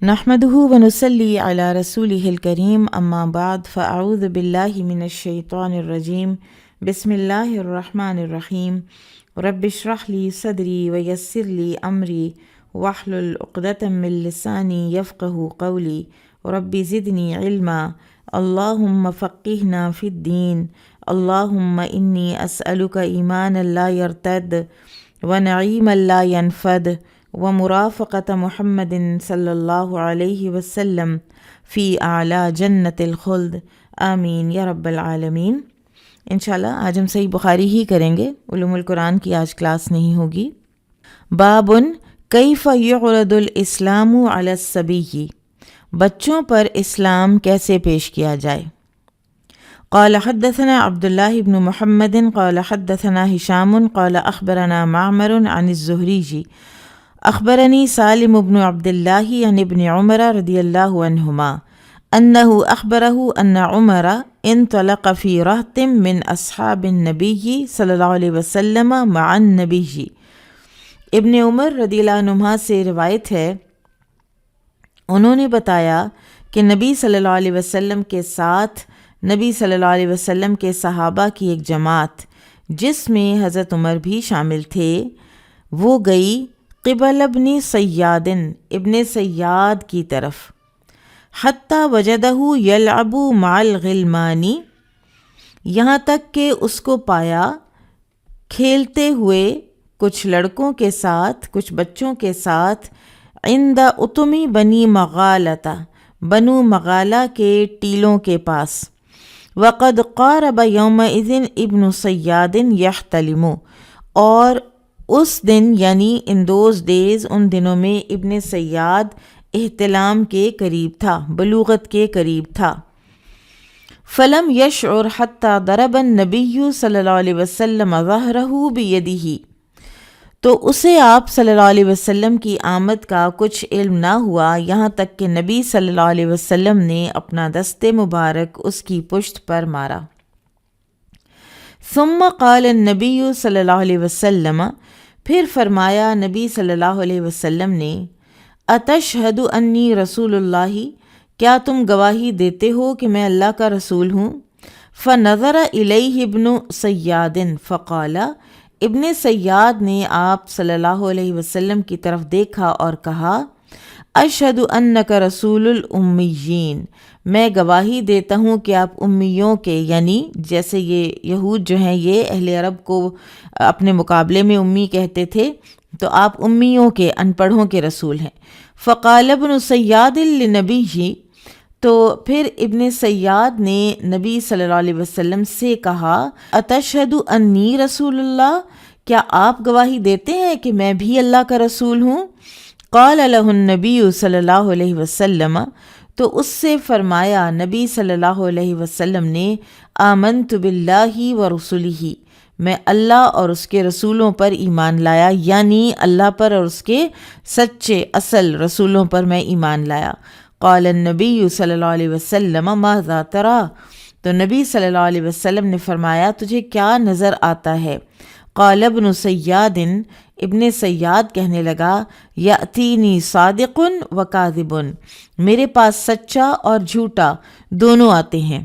نحمده ونصلي على رسوله الكريم اما بعد فاعوذ بالله من الشيطان الرجيم بسم الله الرحمن الرحيم رب اشرح لي صدري ويسر لي امري واحلل عقدة من لساني يفقهوا قولي رب زدني علما اللهم فقهنا في الدين اللهم اني اسألك ايمانا لا يرتد ونعيما لا ينفد ومرافقة محمد صلی اللہ علیہ وسلم فی اعلیٰ جنت الخلد آمین یا رب العالمین۔ انشاءاللہ آج ہم صحیح بخاری ہی کریں گے، علوم القرآن کی آج کلاس نہیں ہوگی۔ بابن کیف یعرض الاسلام علی الصبی، بچوں پر اسلام کیسے پیش کیا جائے۔ قال حدثنا عبد الله بن محمد قال حدثنا هشام قال اخبرنا معمر عن الزهري اخبرني سالم بن عبد الله عن ابن عمر رضی اللہ عنہما انه اخبره ان عمر انطلق في رهط من اصحاب النبي صلی اللہ علیہ وسلم مع النبي۔ ابن عمر رضی اللہ عنہما سے روایت ہے، انہوں نے بتایا کہ نبی صلی اللہ علیہ وسلم کے ساتھ نبی صلی اللہ علیہ وسلم کے صحابہ کی ایک جماعت جس میں حضرت عمر بھی شامل تھے، وہ گئی قبل ابن سیاد، ابن سیاد کی طرف، حتی وجدہ یلعب مع الغلمان، یہاں تک کہ اس کو پایا کھیلتے ہوئے کچھ لڑکوں کے ساتھ، کچھ بچوں کے ساتھ، عند اتمی بنی مغالۃ، بنو مغالہ کے ٹیلوں کے پاس۔ وقد قارب یومئذ ابن سیاد یحتلم، اور اس دن یعنی ان دوز ڈیز، ان دنوں میں ابن سیاد احتلام کے قریب تھا، بلوغت کے قریب تھا۔ فلم یشعر حتی ضرب النبی صلی اللہ علیہ وسلم ظہرہ بیدہ، تو اسے آپ صلی اللہ علیہ وسلم کی آمد کا کچھ علم نہ ہوا یہاں تک کہ نبی صلی اللہ علیہ وسلم نے اپنا دست مبارک اس کی پشت پر مارا۔ ثم قال النبی صلی اللہ علیہ وسلم، پھر فرمایا نبی صلی اللہ علیہ وسلم نے، اتشہد انی رسول اللہ، کیا تم گواہی دیتے ہو کہ میں اللہ کا رسول ہوں؟ فنظر الیہ ابن سیاد فقال، ابن سیاد نے آپ صلی اللہ علیہ وسلم کی طرف دیکھا اور کہا، اشہد انک رسول الامیین، میں گواہی دیتا ہوں کہ آپ امیوں کے، یعنی جیسے یہ یہود جو ہیں یہ اہل عرب کو اپنے مقابلے میں امی کہتے تھے، تو آپ امیوں کے، ان پڑھوں کے رسول ہیں۔ فقال ابن سیاد للنبی، تو پھر ابن سیاد نے نبی صلی اللہ علیہ وسلم سے کہا، اتشہد انی رسول اللہ، کیا آپ گواہی دیتے ہیں کہ میں بھی اللہ کا رسول ہوں؟ قال لہ النبی صلی اللہ علیہ وسلم، تو اس سے فرمایا نبی صلی اللہ علیہ وسلم نے، آمنت باللہ ورسلہ، میں اللہ اور اس کے رسولوں پر ایمان لایا، یعنی اللہ پر اور اس کے سچے اصل رسولوں پر میں ایمان لایا۔ قال النبی صلی اللہ علیہ وسلم ماذا تری، تو نبی صلی اللہ علیہ وسلم نے فرمایا تجھے کیا نظر آتا ہے؟ قال ابن سیاد، ابن سیاد کہنے لگا، یأتینی صادق و کاذب، میرے پاس سچا اور جھوٹا دونوں آتے ہیں۔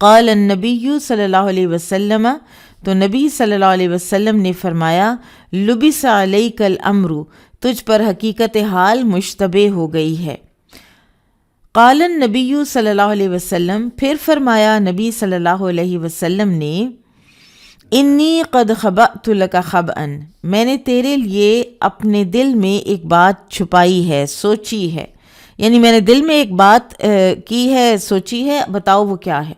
قال النبی صلی اللہ علیہ وسلم، تو نبی صلی اللہ علیہ وسلم نے فرمایا، لبس علیک الامر، تجھ پر حقیقت حال مشتبہ ہو گئی ہے۔ قال النبی صلی اللہ علیہ وسلم، پھر فرمایا نبی صلی اللہ علیہ وسلم نے، انی قد خبأت لک خبأ، میں نے تیرے لیے اپنے دل میں ایک بات چھپائی ہے، سوچی ہے، یعنی میں نے دل میں ایک بات کی ہے، سوچی ہے، بتاؤ وہ کیا ہے۔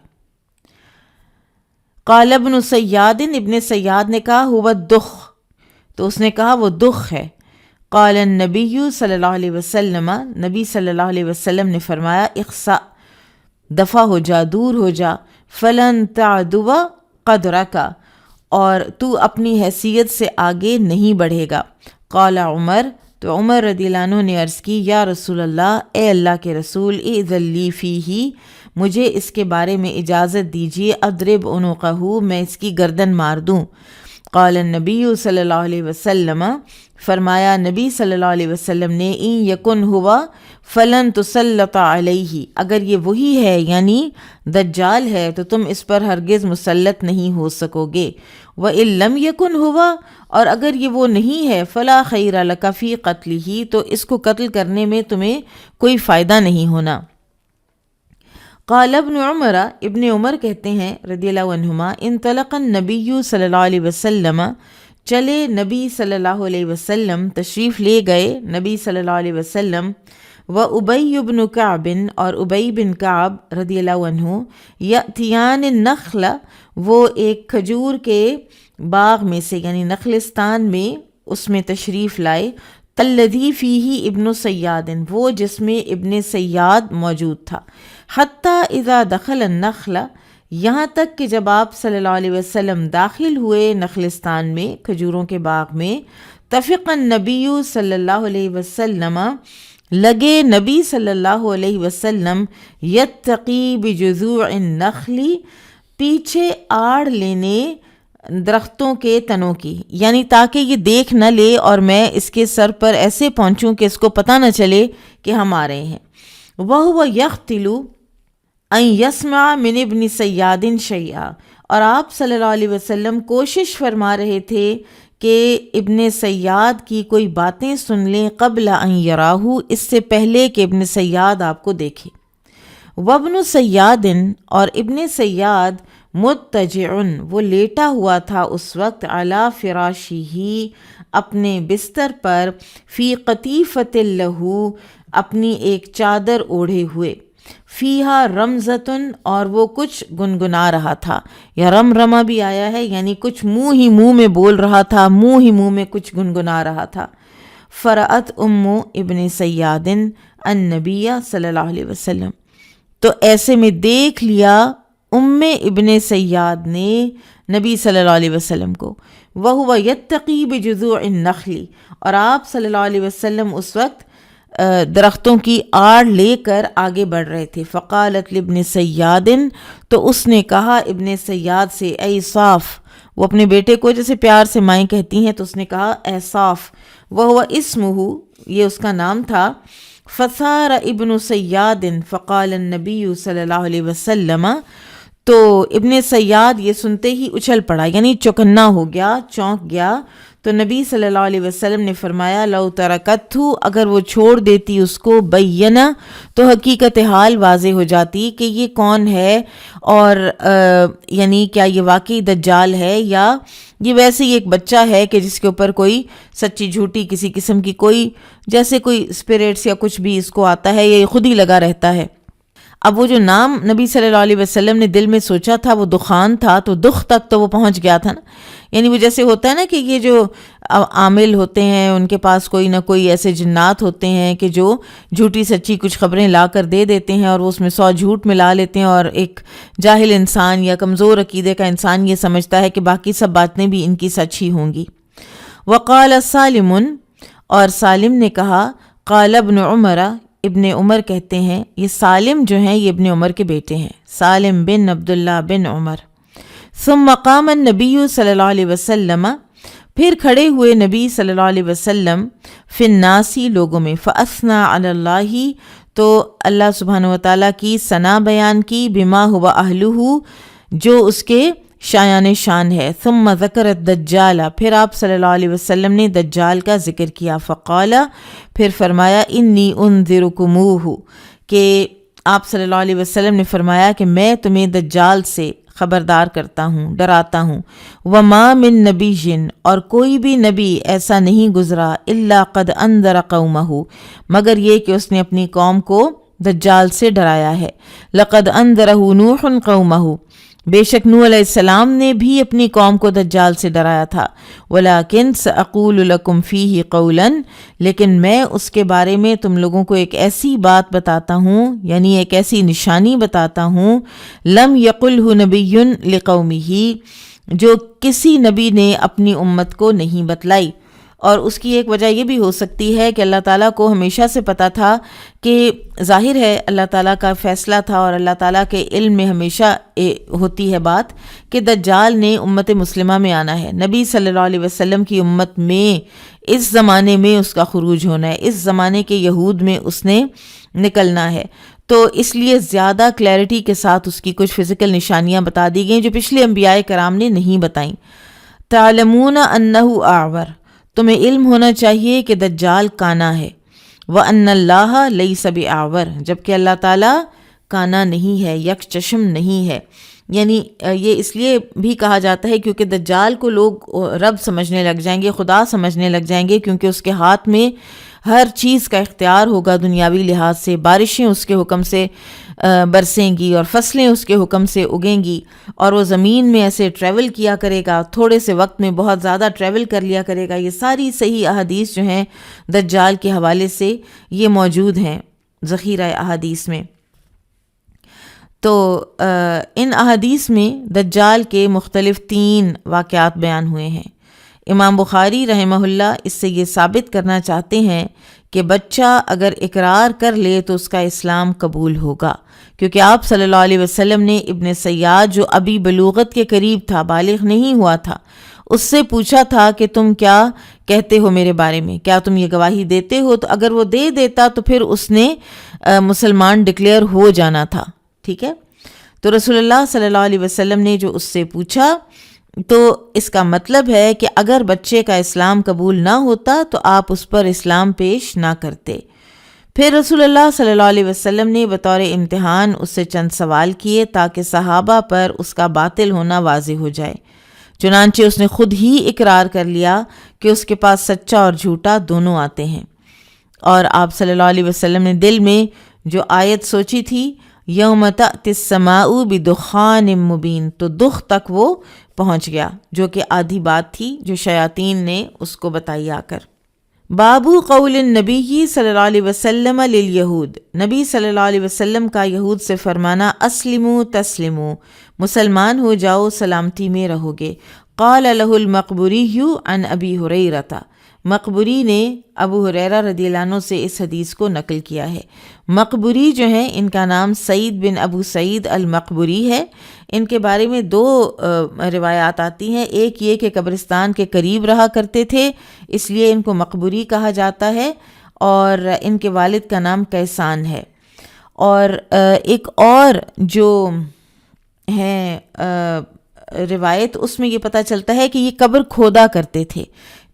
قال ابن سیاد، ابن سیاد نے کہا، ہوا الدخ، تو اس نے کہا وہ دخ ہے۔ قال النبی صلی اللہ علیہ وسلم، نبی صلی اللہ علیہ وسلم نے فرمایا، اخسأ، دفع ہو جا، دور ہو جا، فلن تعدو قدرک، اور تو اپنی حیثیت سے آگے نہیں بڑھے گا۔ قال عمر، تو عمر رضی اللہ عنہ نے عرض کی، یا رسول اللہ، اے اللہ کے رسول، اذن لی فیہ، مجھے اس کے بارے میں اجازت دیجیے، اضرب عنقہ، میں اس کی گردن مار دوں۔ قال النبی صلی اللہ علیہ وسلم، فرمایا نبی صلی اللہ علیہ وسلم نے، ان یکن ہوا فلن تسلط علیہ، اگر یہ وہی ہے یعنی دجال ہے تو تم اس پر ہرگز مسلط نہیں ہو سکو گے، وَإِن لَمْ يَكُنْ هُوَ، اور اگر یہ وہ نہیں ہے، فَلَا خَيْرَ لَكَ فِي قَتْلِهِ، تو اس کو قتل کرنے میں تمہیں کوئی فائدہ نہیں ہونا۔ قال ابن عمر، ابن عمر کہتے ہیں رضی اللہ عنہما، انطلق النبی صلی اللہ علیہ وسلم، چلے نبی صلی اللہ علیہ وسلم، تشریف لے گئے نبی صلی اللہ علیہ وسلم، وابی بن کعب، اور ابی بن کعب رضی اللہ عنہ، یأتیان النخل، وہ ایک کھجور کے باغ میں سے یعنی نخلستان میں اس میں تشریف لائے، الذی فیہ ابن سیاد، وہ جس میں ابن سیاد موجود تھا، حتی اذا دخل النخل، یہاں تک کہ جب آپ صلی اللہ علیہ وسلم داخل ہوئے نخلستان میں، کھجوروں کے باغ میں، تفق النبی صلی اللہ علیہ وسلم، لگے نبی صلی اللہ علیہ وسلم، یتقی بجذوع النخل، پیچھے آڑ لینے درختوں کے تنوں کی، یعنی تاکہ یہ دیکھ نہ لے اور میں اس کے سر پر ایسے پہنچوں کہ اس کو پتہ نہ چلے کہ ہم آ رہے ہیں۔ وَهُوَ يَخْتِلُ أَن يَسْمَعَ مِنْ ابْنِ سَيَّادٍ شَيْئًا، اور آپ صلی اللہ علیہ وسلم کوشش فرما رہے تھے کہ ابن سیاد کی کوئی باتیں سن لیں، قبل ان یراہ، اس سے پہلے کہ ابن سیاد آپ کو دیکھے۔ وابن سیاد، اور ابن سیاد، متجع، وہ لیٹا ہوا تھا اس وقت، علی فراشہ، اپنے بستر پر، فی قطیفۃ لہ، اپنی ایک چادر اوڑھے ہوئے، فیہا رمزۃ، اور وہ کچھ گنگنا رہا تھا، یا رمرمہ بھی آیا ہے یعنی کچھ منہ ہی منہ میں بول رہا تھا، منہ ہی منہ میں کچھ گنگنا رہا تھا۔ فرأت ام ابن سیاد النبی صلی اللہ علیہ وسلم، تو ایسے میں دیکھ لیا ام ابن سیاد نے نبی صلی اللہ علیہ وسلم کو، وَهُوَ يَتَّقِي بِجُذُوعِ النَّخْلِ، اور آپ صلی اللہ علیہ وسلم اس وقت درختوں کی آڑ لے کر آگے بڑھ رہے تھے۔ فقالت لابن سیاد، تو اس نے کہا ابن سیاد سے، اے صاف، وہ اپنے بیٹے کو جیسے پیار سے مائیں کہتی ہیں تو اس نے کہا اے صاف، وَهُوَ اسمہ، یہ اس کا نام تھا۔ فصار ابن سیاد فقال النبی صلی اللہ علیہ وسلم، تو ابن سیاد یہ سنتے ہی اچھل پڑا یعنی چوکنا ہو گیا، چونک گیا، تو نبی صلی اللہ علیہ وسلم نے فرمایا، لو ترکتہ، اگر وہ چھوڑ دیتی اس کو، بینا، تو حقیقت حال واضح ہو جاتی کہ یہ کون ہے، اور یعنی کیا یہ واقعی دجال ہے یا یہ ویسے ہی ایک بچہ ہے کہ جس کے اوپر کوئی سچی جھوٹی کسی قسم کی کوئی جیسے کوئی اسپرٹس یا کچھ بھی اس کو آتا ہے یا یہ خود ہی لگا رہتا ہے۔ اب وہ جو نام نبی صلی اللہ علیہ وسلم نے دل میں سوچا تھا وہ دخان تھا، تو دخ تک تو وہ پہنچ گیا تھا نا، یعنی وہ جیسے ہوتا ہے نا کہ یہ جو عامل ہوتے ہیں ان کے پاس کوئی نہ کوئی ایسے جنات ہوتے ہیں کہ جو جھوٹی سچی کچھ خبریں لا کر دے دیتے ہیں اور وہ اس میں 100 جھوٹ ملا لیتے ہیں، اور ایک جاہل انسان یا کمزور عقیدے کا انسان یہ سمجھتا ہے کہ باقی سب باتیں بھی ان کی سچ ہی ہوں گی۔ وقال سالم، اور سالم نے کہا، قال ابن عمر، ابن عمر کہتے ہیں، یہ سالم جو ہیں یہ ابن عمر کے بیٹے ہیں، سالم بن عبداللہ بن عمر۔ ثم قام النبی صلی اللہ علیہ وسلم، پھر کھڑے ہوئے نبی صلی اللہ علیہ وسلم، فی الناسی، لوگوں میں، فاثنى علی اللہ، تو اللہ سبحانہ وتعالیٰ کی ثنا بیان کی، بما هو اہلہ، جو اس کے شایان شان ہے۔ ثم ذکر الدجال، پھر آپ صلی اللہ علیہ وسلم نے دجال کا ذکر کیا، فقال، پھر فرمایا، انی انذرکموہ، کہ آپ صلی اللہ علیہ وسلم نے فرمایا کہ میں تمہیں دجال سے خبردار کرتا ہوں، ڈراتا ہوں۔ وما من نبی، اور کوئی بھی نبی ایسا نہیں گزرا، الا قد انذر قومہ، مگر یہ کہ اس نے اپنی قوم کو دجال سے ڈرایا ہے۔ لقد انذرہ نوح قومہ، بے شک نوح علیہ السلام نے بھی اپنی قوم کو دجال سے ڈرایا تھا۔ ولیکن سأقول لکم فیہ قولا، لیکن میں اس کے بارے میں تم لوگوں کو ایک ایسی بات بتاتا ہوں، یعنی ایک ایسی نشانی بتاتا ہوں، لم یقلہ نبی لقومہ، جو کسی نبی نے اپنی امت کو نہیں بتلائی۔ اور اس کی ایک وجہ یہ بھی ہو سکتی ہے کہ اللہ تعالیٰ کو ہمیشہ سے پتہ تھا کہ ظاہر ہے اللہ تعالیٰ کا فیصلہ تھا اور اللہ تعالیٰ کے علم میں ہمیشہ ہوتی ہے بات کہ دجال نے امت مسلمہ میں آنا ہے، نبی صلی اللہ علیہ وسلم کی امت میں اس زمانے میں اس کا خروج ہونا ہے، اس زمانے کے یہود میں اس نے نکلنا ہے۔ تو اس لیے زیادہ کلیئرٹی کے ساتھ اس کی کچھ فزیکل نشانیاں بتا دی گئیں جو پچھلے انبیاء کرام نے نہیں بتائیں۔ تعلمون انہ اعور، تمہیں علم ہونا چاہیے کہ دجال کانا ہے، وَأَنَّ اللَّهَ لَيْسَ بِأَعْوَرٍ، جبکہ اللہ تعالیٰ کانا نہیں ہے، یک چشم نہیں ہے۔ یعنی یہ اس لیے بھی کہا جاتا ہے کیونکہ دجال کو لوگ رب سمجھنے لگ جائیں گے، خدا سمجھنے لگ جائیں گے، کیونکہ اس کے ہاتھ میں ہر چیز کا اختیار ہوگا دنیاوی لحاظ سے، بارشیں اس کے حکم سے برسیں گی اور فصلیں اس کے حکم سے اگیں گی، اور وہ زمین میں ایسے ٹریول کیا کرے گا، تھوڑے سے وقت میں بہت زیادہ ٹریول کر لیا کرے گا۔ یہ ساری صحیح احادیث جو ہیں دجال کے حوالے سے یہ موجود ہیں ذخیرہ احادیث میں۔ تو ان احادیث میں دجال کے مختلف 3 واقعات بیان ہوئے ہیں۔ امام بخاری رحمہ اللہ اس سے یہ ثابت کرنا چاہتے ہیں کہ بچہ اگر اقرار کر لے تو اس کا اسلام قبول ہوگا، کیونکہ آپ صلی اللہ علیہ وسلم نے ابن سیاد جو ابھی بلوغت کے قریب تھا، بالغ نہیں ہوا تھا، اس سے پوچھا تھا کہ تم کیا کہتے ہو میرے بارے میں، کیا تم یہ گواہی دیتے ہو؟ تو اگر وہ دے دیتا تو پھر اس نے مسلمان ڈکلیئر ہو جانا تھا، ٹھیک ہے۔ تو رسول اللہ صلی اللہ علیہ وسلم نے جو اس سے پوچھا تو اس کا مطلب ہے کہ اگر بچے کا اسلام قبول نہ ہوتا تو آپ اس پر اسلام پیش نہ کرتے۔ پھر رسول اللہ صلی اللہ علیہ وسلم نے بطور امتحان اس سے چند سوال کیے تاکہ صحابہ پر اس کا باطل ہونا واضح ہو جائے۔ چنانچہ اس نے خود ہی اقرار کر لیا کہ اس کے پاس سچا اور جھوٹا دونوں آتے ہیں، اور آپ صلی اللہ علیہ وسلم نے دل میں جو آیت سوچی تھی یوم تأتی السماء بدخان مبین، تو دخ تک وہ پہنچ گیا، جو کہ آدھی بات تھی جو شیاطین نے اس کو بتائی آ کر۔ بابو قول النبی صلی اللہ علیہ وسلم للیہود، نبی صلی اللہ علیہ وسلم کا یہود سے فرمانا اسلموا تسلموا، مسلمان ہو جاؤ سلامتی میں رہو گے۔ قال لہ المقبوری عن ابی ہریرہ، مقبوری نے ابو ہریرہ رضی اللہ عنہ سے اس حدیث کو نقل کیا ہے۔ مقبوری جو ہیں ان کا نام سعید بن ابو سعید المقبوری ہے۔ ان کے بارے میں 2 روایات آتی ہیں، ایک یہ کہ قبرستان کے قریب رہا کرتے تھے اس لیے ان کو مقبوری کہا جاتا ہے، اور ان کے والد کا نام کیسان ہے، اور ایک اور جو ہے روایت اس میں یہ پتہ چلتا ہے کہ یہ قبر کھودا کرتے تھے،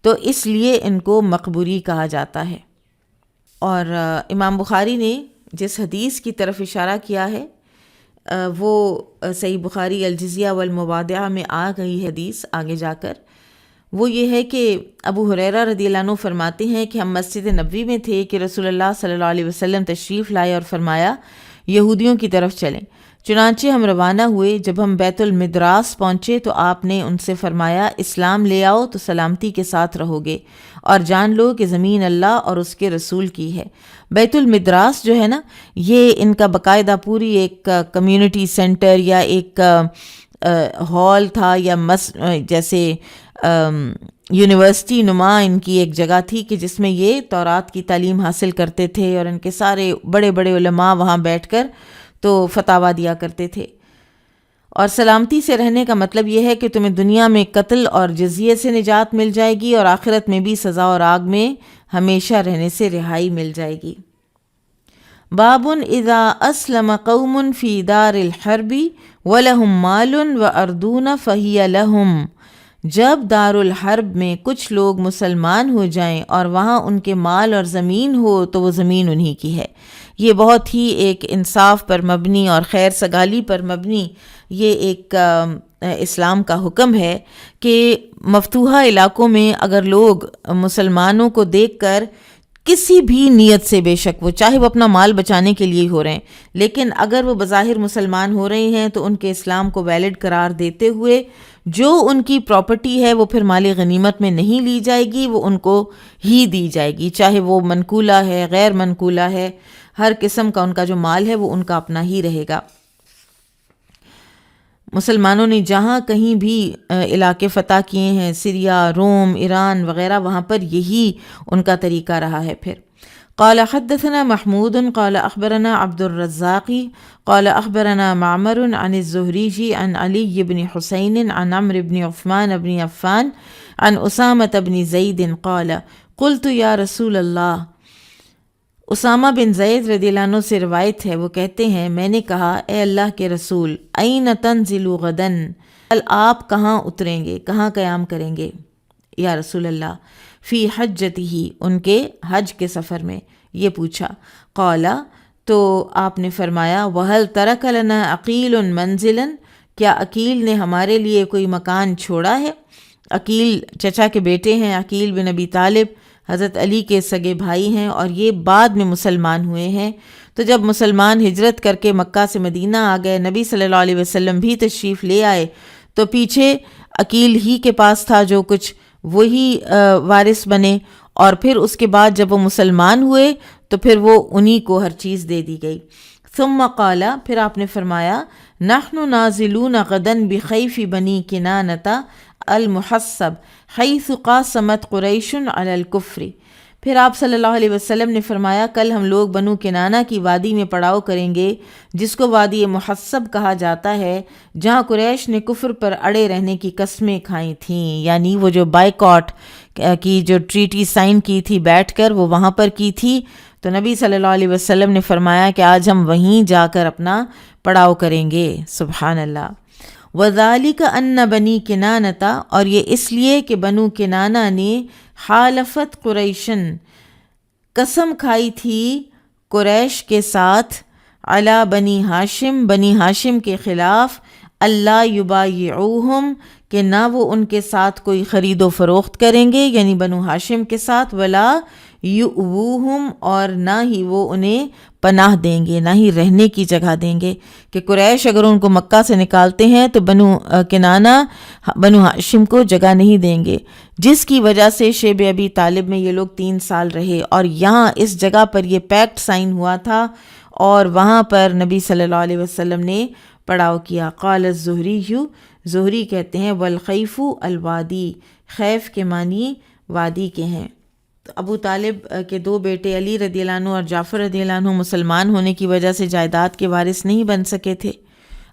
تو اس لیے ان کو مقبوری کہا جاتا ہے۔ اور امام بخاری نے جس حدیث کی طرف اشارہ کیا ہے وہ صحیح بخاری الجزیہ والموادعہ میں آ گئی حدیث آگے جا کر، وہ یہ ہے کہ ابو ہریرہ رضی اللہ عنہ فرماتے ہیں کہ ہم مسجد نبوی میں تھے کہ رسول اللہ صلی اللہ علیہ وسلم تشریف لائے اور فرمایا یہودیوں کی طرف چلیں۔ چنانچہ ہم روانہ ہوئے، جب ہم بیت المدراس پہنچے تو آپ نے ان سے فرمایا اسلام لے آؤ تو سلامتی کے ساتھ رہو گے، اور جان لو کہ زمین اللہ اور اس کے رسول کی ہے۔ بیت المدراس جو ہے نا، یہ ان کا باقاعدہ پوری ایک کمیونٹی سینٹر یا ایک ہال تھا، یا جیسے یونیورسٹی نما ان کی ایک جگہ تھی کہ جس میں یہ تورات کی تعلیم حاصل کرتے تھے، اور ان کے سارے بڑے بڑے علماء وہاں بیٹھ کر تو فتاویٰ دیا کرتے تھے۔ اور سلامتی سے رہنے کا مطلب یہ ہے کہ تمہیں دنیا میں قتل اور جزیے سے نجات مل جائے گی، اور آخرت میں بھی سزا اور آگ میں ہمیشہ رہنے سے رہائی مل جائے گی۔ باب اذا اسلم قوم فی دار الحرب ولہم مال وارضون فہی لہم، جب دار الحرب میں کچھ لوگ مسلمان ہو جائیں اور وہاں ان کے مال اور زمین ہو تو وہ زمین انہی کی ہے۔ یہ بہت ہی ایک انصاف پر مبنی اور خیر سگالی پر مبنی یہ ایک اسلام کا حکم ہے کہ مفتوحہ علاقوں میں اگر لوگ مسلمانوں کو دیکھ کر کسی بھی نیت سے، بے شک وہ چاہے وہ اپنا مال بچانے کے لیے ہو رہے ہیں، لیکن اگر وہ بظاہر مسلمان ہو رہے ہیں تو ان کے اسلام کو ویلڈ قرار دیتے ہوئے جو ان کی پراپرٹی ہے وہ پھر مال غنیمت میں نہیں لی جائے گی، وہ ان کو ہی دی جائے گی، چاہے وہ منقولہ ہے غیر منقولہ ہے، ہر قسم کا ان کا جو مال ہے وہ ان کا اپنا ہی رہے گا۔ مسلمانوں نے جہاں کہیں بھی علاقے فتح کیے ہیں، سریا، روم، ایران وغیرہ، وہاں پر یہی ان کا طریقہ رہا ہے۔ پھر قال حدثنا محمود قال اخبرنا عبد الرزاق قال اخبرنا معمر عن الزهري عن علي بن حسين عن عمرو بن عثمان بن عفان عن اسامة بن زید قال قلت یا رسول اللہ۔ اسامہ بن زید رضی اللہ عنہ سے روایت ہے، وہ کہتے ہیں میں نے کہا اے اللہ کے رسول، این تنزل غدن، کل آپ کہاں اتریں گے، کہاں قیام کریں گے یا رسول اللہ؟ فی حجتہ، ان کے حج کے سفر میں۔ یہ پوچھا، قال، تو آپ نے فرمایا وہل ترک لنا عقیل منزلا، کیا عقیل نے ہمارے لیے کوئی مکان چھوڑا ہے؟ عقیل چچا کے بیٹے ہیں، عقیل بن ابی طالب حضرت علی کے سگے بھائی ہیں، اور یہ بعد میں مسلمان ہوئے ہیں۔ تو جب مسلمان ہجرت کر کے مکہ سے مدینہ آ گئے، نبی صلی اللہ علیہ وسلم بھی تشریف لے آئے، تو پیچھے عقیل ہی کے پاس تھا جو کچھ، وہی وارث بنے، اور پھر اس کے بعد جب وہ مسلمان ہوئے تو پھر وہ انہی کو ہر چیز دے دی گئی۔ ثم قال، پھر آپ نے فرمایا نحن نازلون غدا بخیف بنی کنانۃ المحصب حیث قاسمت قریش علی الکفر۔ پھر آپ صلی اللہ علیہ وسلم نے فرمایا کل ہم لوگ بنو کنانہ کی وادی میں پڑاؤ کریں گے، جس کو وادی محصب کہا جاتا ہے، جہاں قریش نے کفر پر اڑے رہنے کی قسمیں کھائی تھیں، یعنی وہ جو بائیکاٹ کی جو ٹریٹی سائن کی تھی بیٹھ کر، وہ وہاں پر کی تھی۔ تو نبی صلی اللہ علیہ وسلم نے فرمایا کہ آج ہم وہیں جا کر اپنا پڑاؤ کریں گے۔ سبحان اللہ۔ وَذَلِكَ أَنَّ بَنِي كِنَانَةَ، اور یہ اس لیے کہ بنو کنانہ نے حالفت قریشن، قسم کھائی تھی قریش کے ساتھ، علی بنی ہاشم، بنی ہاشم کے خلاف، اللہ یبایعوہم، کہ نہ وہ ان کے ساتھ کوئی خرید و فروخت کریں گے، یعنی بنو ہاشم کے ساتھ، ولا یؤوہم، اور نہ ہی وہ انہیں پناہ دیں گے، نہ ہی رہنے کی جگہ دیں گے، کہ قریش اگر ان کو مکہ سے نکالتے ہیں تو بنو کنانہ بنو ہاشم کو جگہ نہیں دیں گے، جس کی وجہ سے شیب ابی طالب میں یہ لوگ 3 سال رہے، اور یہاں اس جگہ پر یہ پیکٹ سائن ہوا تھا، اور وہاں پر نبی صلی اللہ علیہ وسلم نے پڑاؤ کیا۔ قال الزہری، زہری کہتے ہیں والخیف الوادی، خیف کے معنی وادی کے ہیں۔ تو ابو طالب کے 2 بیٹے علی رضی اللہ عنہ اور جعفر رضی اللہ عنہ مسلمان ہونے کی وجہ سے جائیداد کے وارث نہیں بن سکے تھے۔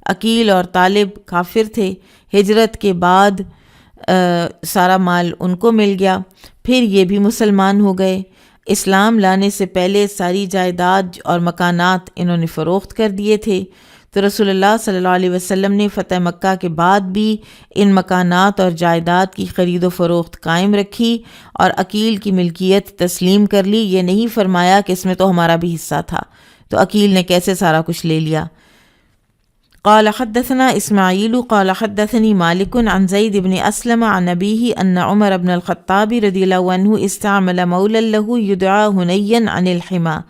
عقیل اور طالب کافر تھے، ہجرت کے بعد سارا مال ان کو مل گیا، پھر یہ بھی مسلمان ہو گئے۔ اسلام لانے سے پہلے ساری جائیداد اور مکانات انہوں نے فروخت کر دیے تھے، تو رسول اللہ صلی اللہ علیہ وسلم نے فتح مکہ کے بعد بھی ان مکانات اور جائیداد کی خرید و فروخت قائم رکھی، اور عقیل کی ملکیت تسلیم کر لی۔ یہ نہیں فرمایا کہ اس میں تو ہمارا بھی حصہ تھا، تو عقیل نے کیسے سارا کچھ لے لیا۔ قال حدثنا اسماعیل قال حدثنی مالک عن زید بن اسلم عن ابیہ ان عمر بن الخطاب رضی اللہ عنہ استعمل مولا له یدعا ہنیا عن الحما۔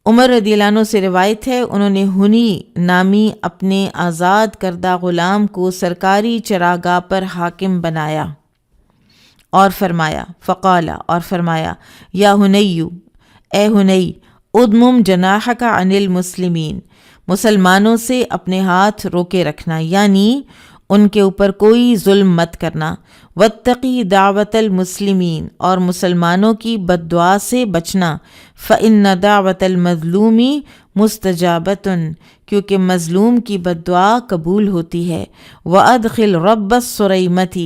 عمر رضی اللہ عنہ سے روایت ہے، انہوں نے ہنی نامی اپنے آزاد کردہ غلام کو سرکاری چراگاہ پر حاکم بنایا، اور فرمایا فقال، اور فرمایا یا ہنیو، اے ہنی، ادمم جناحک عن المسلمین، مسلمانوں سے اپنے ہاتھ روکے رکھنا، یعنی ان کے اوپر کوئی ظلم مت کرنا، واتقی دعوت المسلمین، اور مسلمانوں کی بد دعا سے بچنا، فإن دعوت المظلوم مستجابۃ، کیونکہ مظلوم کی بد دعا قبول ہوتی ہے، وادخل رب السریمۃ،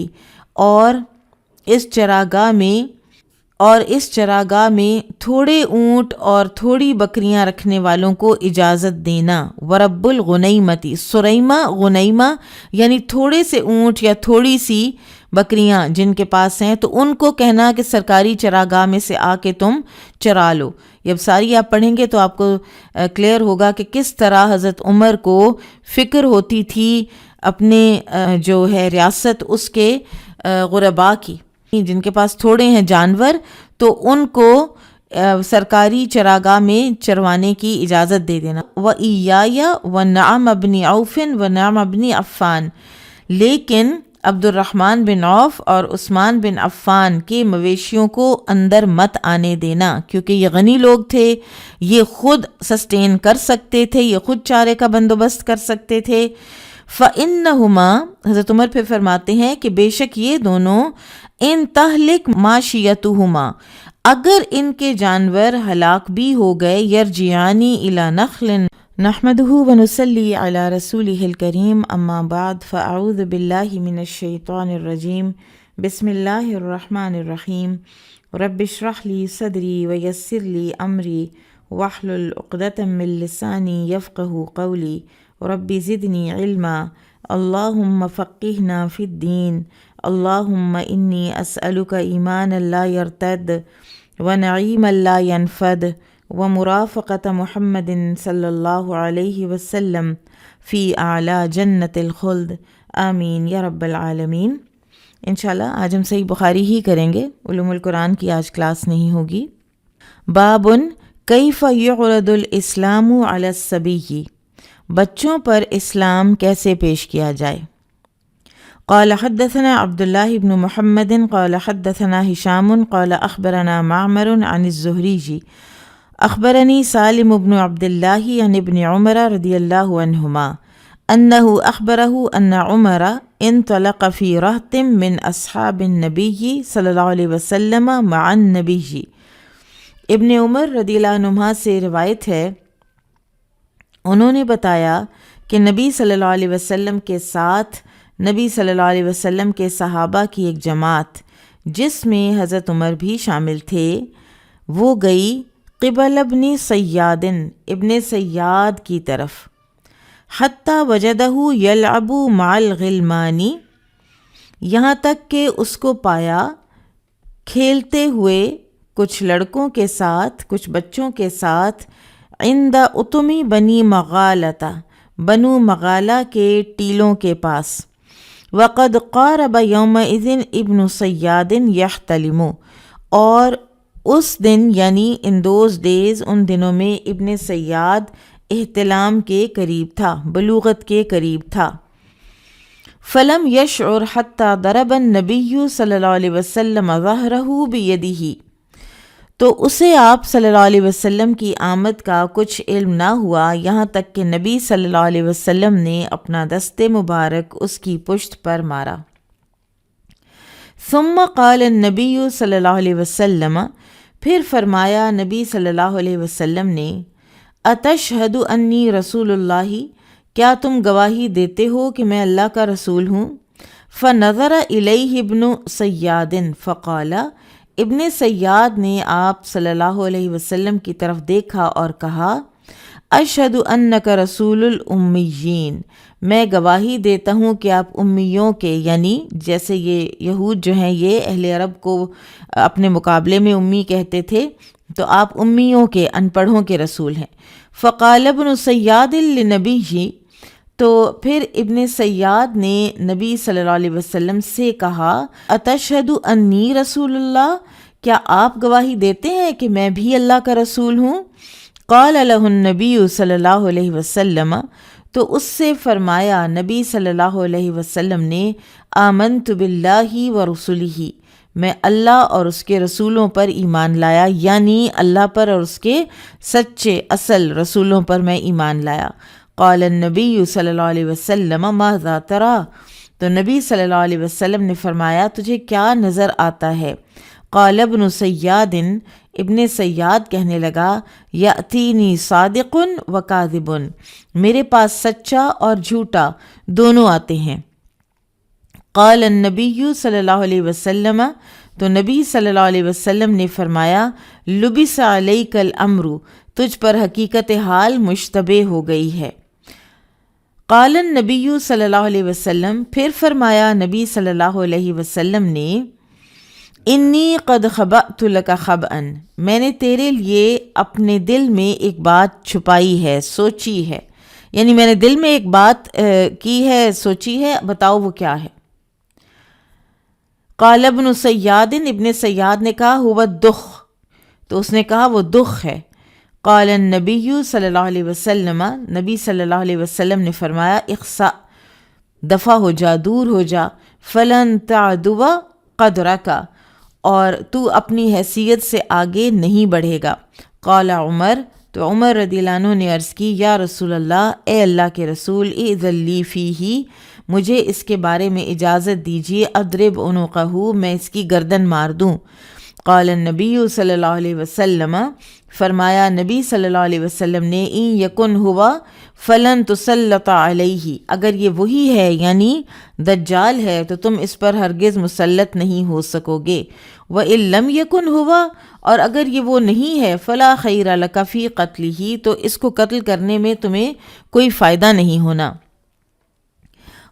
اور اس چراگاہ میں تھوڑے اونٹ اور تھوڑی بکریاں رکھنے والوں کو اجازت دینا، ورب الغنیمۃ، سریمہ غنیمہ یعنی تھوڑے سے اونٹ یا تھوڑی سی بکریاں جن کے پاس ہیں، تو ان کو کہنا کہ سرکاری چراگاہ میں سے آ کے تم چرا لو۔ جب ساری آپ پڑھیں گے تو آپ کو کلیئر ہوگا کہ کس طرح حضرت عمر کو فکر ہوتی تھی اپنے جو ہے ریاست اس کے غربا کی، جن کے پاس تھوڑے ہیں جانور، تو ان کو سرکاری چراگاہ میں چروانے کی اجازت دے دینا۔ وَإِيَّايَ وَنَعَمَ بْنِ عَوْفٍ وَنَعْمَ بْنِ عَفَّانٍ، لیکن عبد الرحمن بن عوف اور عثمان بن عفان کے مویشیوں کو اندر مت آنے دینا، کیونکہ یہ غنی لوگ تھے، یہ خود سسٹین کر سکتے تھے، یہ خود چارے کا بندوبست کر سکتے تھے۔ فَإِنَّهُمَا، حضرت عمر پھر فرماتے ہیں کہ بے شک یہ دونوں، ان تہلک ماشیتہما، اگر ان کے جانور ہلاک بھی ہو گئے، یرجعانی الی نخل نحمدہ ونصلی علی رسولہ الکریم، اما بعد فاعوذ باللہ من الشیطان الرجیم، بسم اللہ الرحمن الرحیم، رب اشرح لی صدری ویسر لی امری واحلل عقدۃ من لسانی یفقہوا قولی، رب زدنی علما، اللہم فقہنا فی الدین، اللہم انی اسألک ایمانا لا یرتد ونعیما لا ینفد ومرافقۃ محمد صلی اللہ علیہ وسلم فی اعلی جنت الخلد، آمین یا رب العالمین۔ انشاءاللہ آج ہم صحیح بخاری ہی کریں گے، علوم القرآن کی آج کلاس نہیں ہوگی۔ بابن کیف یعرض الاسلام علی الصبی، بچوں پر اسلام کیسے پیش کیا جائے۔ قال حدثنا عبد الله بن محمد قال حدثنا هشام قال اخبرنا معمر عن الزهري اخبرني سالم بن عبد الله عن ابن عمر رضي الله عنهما انه اخبره ان عمر انطلق في رهط من اصحاب النبي صلى الله عليه وسلم مع النبي۔ ابن عمر رضی اللہ عنہما سے روایت ہے، انہوں نے بتایا کہ نبی صلی اللہ علیہ وسلم کے ساتھ نبی صلی اللہ علیہ وسلم کے صحابہ کی ایک جماعت، جس میں حضرت عمر بھی شامل تھے، وہ گئی قبل ابن سیاد، ابن سیاد کی طرف، حتی وجدہ یلعب مع الغلمان، یہاں تک کہ اس کو پایا کھیلتے ہوئے کچھ لڑکوں کے ساتھ، کچھ بچوں کے ساتھ، عند اتمی بنی مغالۃ، بنو مغالہ کے ٹیلوں کے پاس، وقد قارب یومئذ ابن سیاد یحتلم، اور اس دن یعنی ان دوز ڈیز، ان دنوں میں ابن سیاد احتلام کے قریب تھا، بلوغت کے قریب تھا۔ فلم یشعر حتی ضرب النبی صلی اللہ علیہ وسلم ظہرہ بیدہ، تو اسے آپ صلی اللہ علیہ وسلم کی آمد کا کچھ علم نہ ہوا، یہاں تک کہ نبی صلی اللہ علیہ وسلم نے اپنا دست مبارک اس کی پشت پر مارا۔ ثم قال النبی صلی اللہ علیہ وسلم، پھر فرمایا نبی صلی اللہ علیہ وسلم نے، اتشہد انی رسول اللہ، کیا تم گواہی دیتے ہو کہ میں اللہ کا رسول ہوں؟ فنظر الیہ ابن سیاد فقال، ابن سیاد نے آپ صلی اللہ علیہ وسلم کی طرف دیکھا اور کہا، اشہد انک رسول الامیین، میں گواہی دیتا ہوں کہ آپ امیوں کے، یعنی جیسے یہ یہود جو ہیں یہ اہل عرب کو اپنے مقابلے میں امی کہتے تھے، تو آپ امیوں کے، ان پڑھوں کے رسول ہیں۔ فقال ابن سیاد لنبی، تو پھر ابن سیاد نے نبی صلی اللہ علیہ وسلم سے کہا، اتشہد انی رسول اللہ، کیا آپ گواہی دیتے ہیں کہ میں بھی اللہ کا رسول ہوں؟ قال لہ النبی صلی اللہ علیہ وسلم، تو اس سے فرمایا نبی صلی اللہ علیہ وسلم نے، آمنت باللہ ورسلہ، میں اللہ اور اس کے رسولوں پر ایمان لایا، یعنی اللہ پر اور اس کے سچے اصل رسولوں پر میں ایمان لایا۔ قال النبی صلی اللہ علیہ وسلم ماذا تری، تو نبی صلی اللہ علیہ وسلم نے فرمایا تجھے کیا نظر آتا ہے؟ قال ابن سیاد، ابن سیاد کہنے لگا، یأتینی صادق و کاذب، میرے پاس سچا اور جھوٹا دونوں آتے ہیں۔ قال النبی صلی اللہ علیہ وسلم، تو نبی صلی اللہ علیہ وسلم نے فرمایا، لبس علیک الامر، تجھ پر حقیقت حال مشتبہ ہو گئی ہے۔ قال النبی صلی اللہ علیہ وسلم، پھر فرمایا نبی صلی اللہ علیہ وسلم نے، انی قد خبأت لک خبأ، میں نے تیرے لیے اپنے دل میں ایک بات چھپائی ہے، سوچی ہے، یعنی میں نے دل میں ایک بات کی ہے، سوچی ہے، بتاؤ وہ کیا ہے۔ قال ابن سیاد، ابن سیاد نے کہا، ہوا الدخ، تو اس نے کہا وہ دخ ہے۔ قال النبی صلی اللہ علیہ وسلم، نبی صلی اللہ علیہ وسلم نے فرمایا، اخسأ، دفع ہو جا، دور ہو جا، فلن تعدو قدرک، اور تو اپنی حیثیت سے آگے نہیں بڑھے گا۔ قال عمر تو عمر رضی اللہ عنہ نے عرض کی یا رسول اللہ، اے اللہ کے رسول، اذن لی فیہ، مجھے اس کے بارے میں اجازت دیجیے، اضرب عنقہ، میں اس کی گردن مار دوں۔ قال النبی صلی اللہ علیہ وسلم، فرمایا نبی صلی اللہ علیہ وسلم نے، ان یکن ہوا فلن تسلط علیہ، اگر یہ وہی ہے یعنی دجال ہے تو تم اس پر ہرگز مسلط نہیں ہو سکو گے، وَإِن لَمْ يَكُنْ ہوا، اور اگر یہ وہ نہیں ہے، فلا خیر لک فی قتلہ، تو اس کو قتل کرنے میں تمہیں کوئی فائدہ نہیں ہونا۔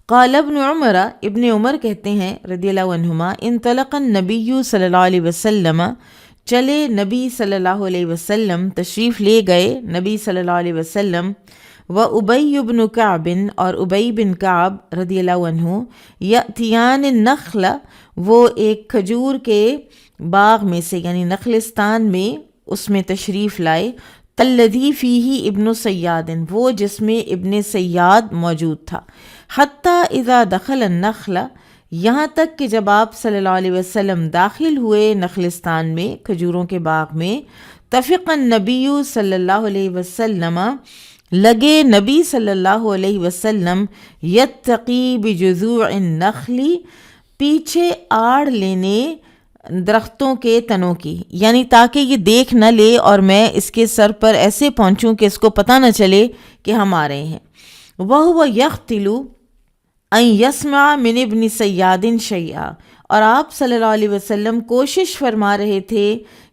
قال ابن عمر، ابن عمر کہتے ہیں رضی اللہ عنہما، انطلق النبی صلی اللہ علیہ وسلم، چلے نبی صلی اللہ علیہ وسلم، تشریف لے گئے نبی صلی اللہ علیہ وسلم، وابی بن کعب، اور ابی بن کعب رضی اللہ عنہ، یاتیان النخل، وہ ایک کھجور کے باغ میں سے یعنی نخلستان میں اس میں تشریف لائے، الذی فیہ ابن سیاد، وہ جس میں ابن سیاد موجود تھا، حتی اذا دخل النخل، یہاں تک کہ جب آپ صلی اللہ علیہ وسلم داخل ہوئے نخلستان میں، کھجوروں کے باغ میں، تفق النبی صلی اللہ علیہ وسلم، لگے نبی صلی اللہ علیہ وسلم، یتقی بجذوع النخل، پیچھے آڑ لینے درختوں کے تنوں کی، یعنی تاکہ یہ دیکھ نہ لے اور میں اس کے سر پر ایسے پہنچوں کہ اس کو پتہ نہ چلے کہ ہم آ رہے ہیں۔ وَهُوَ يَخْتِلُ أَن يَسْمَعَ مِنْ ابْنِ سَيَّادٍ شَيْئًا، اور آپ صلی اللہ علیہ وسلم کوشش فرما رہے تھے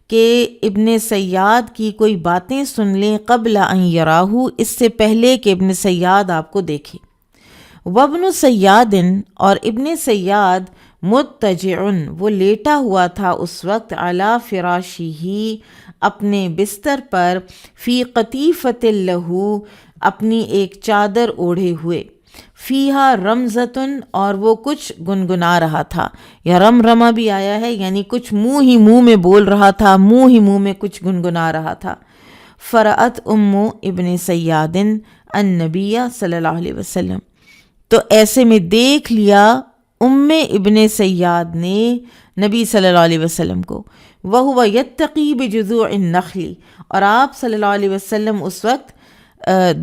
کہ ابن سیاد کی کوئی باتیں سن لیں، قبل ان یراہ، اس سے پہلے کہ ابن سیاد آپ کو دیکھے۔ وابن سیاد، اور ابن سیاد، متجعن، وہ لیٹا ہوا تھا اس وقت، علی فراشہ، اپنے بستر پر، فی قطیفۃ لہ، اپنی ایک چادر اوڑھے ہوئے، فیہا رمزتن، اور وہ کچھ گنگنا رہا تھا، یا رمرمہ بھی آیا ہے یعنی کچھ منہ میں بول رہا تھا، منہ میں کچھ گنگنا رہا تھا۔ فرأت ام ابن سیاد النبی صلی اللہ علیہ وسلم، تو ایسے میں دیکھ لیا ابن سیاد نے نبی صلی اللہ علیہ وسلم کو، وَهُوَ يَتَّقِي بِجُذُوعِ النَّخْلِ، اور آپ صلی اللہ علیہ وسلم اس وقت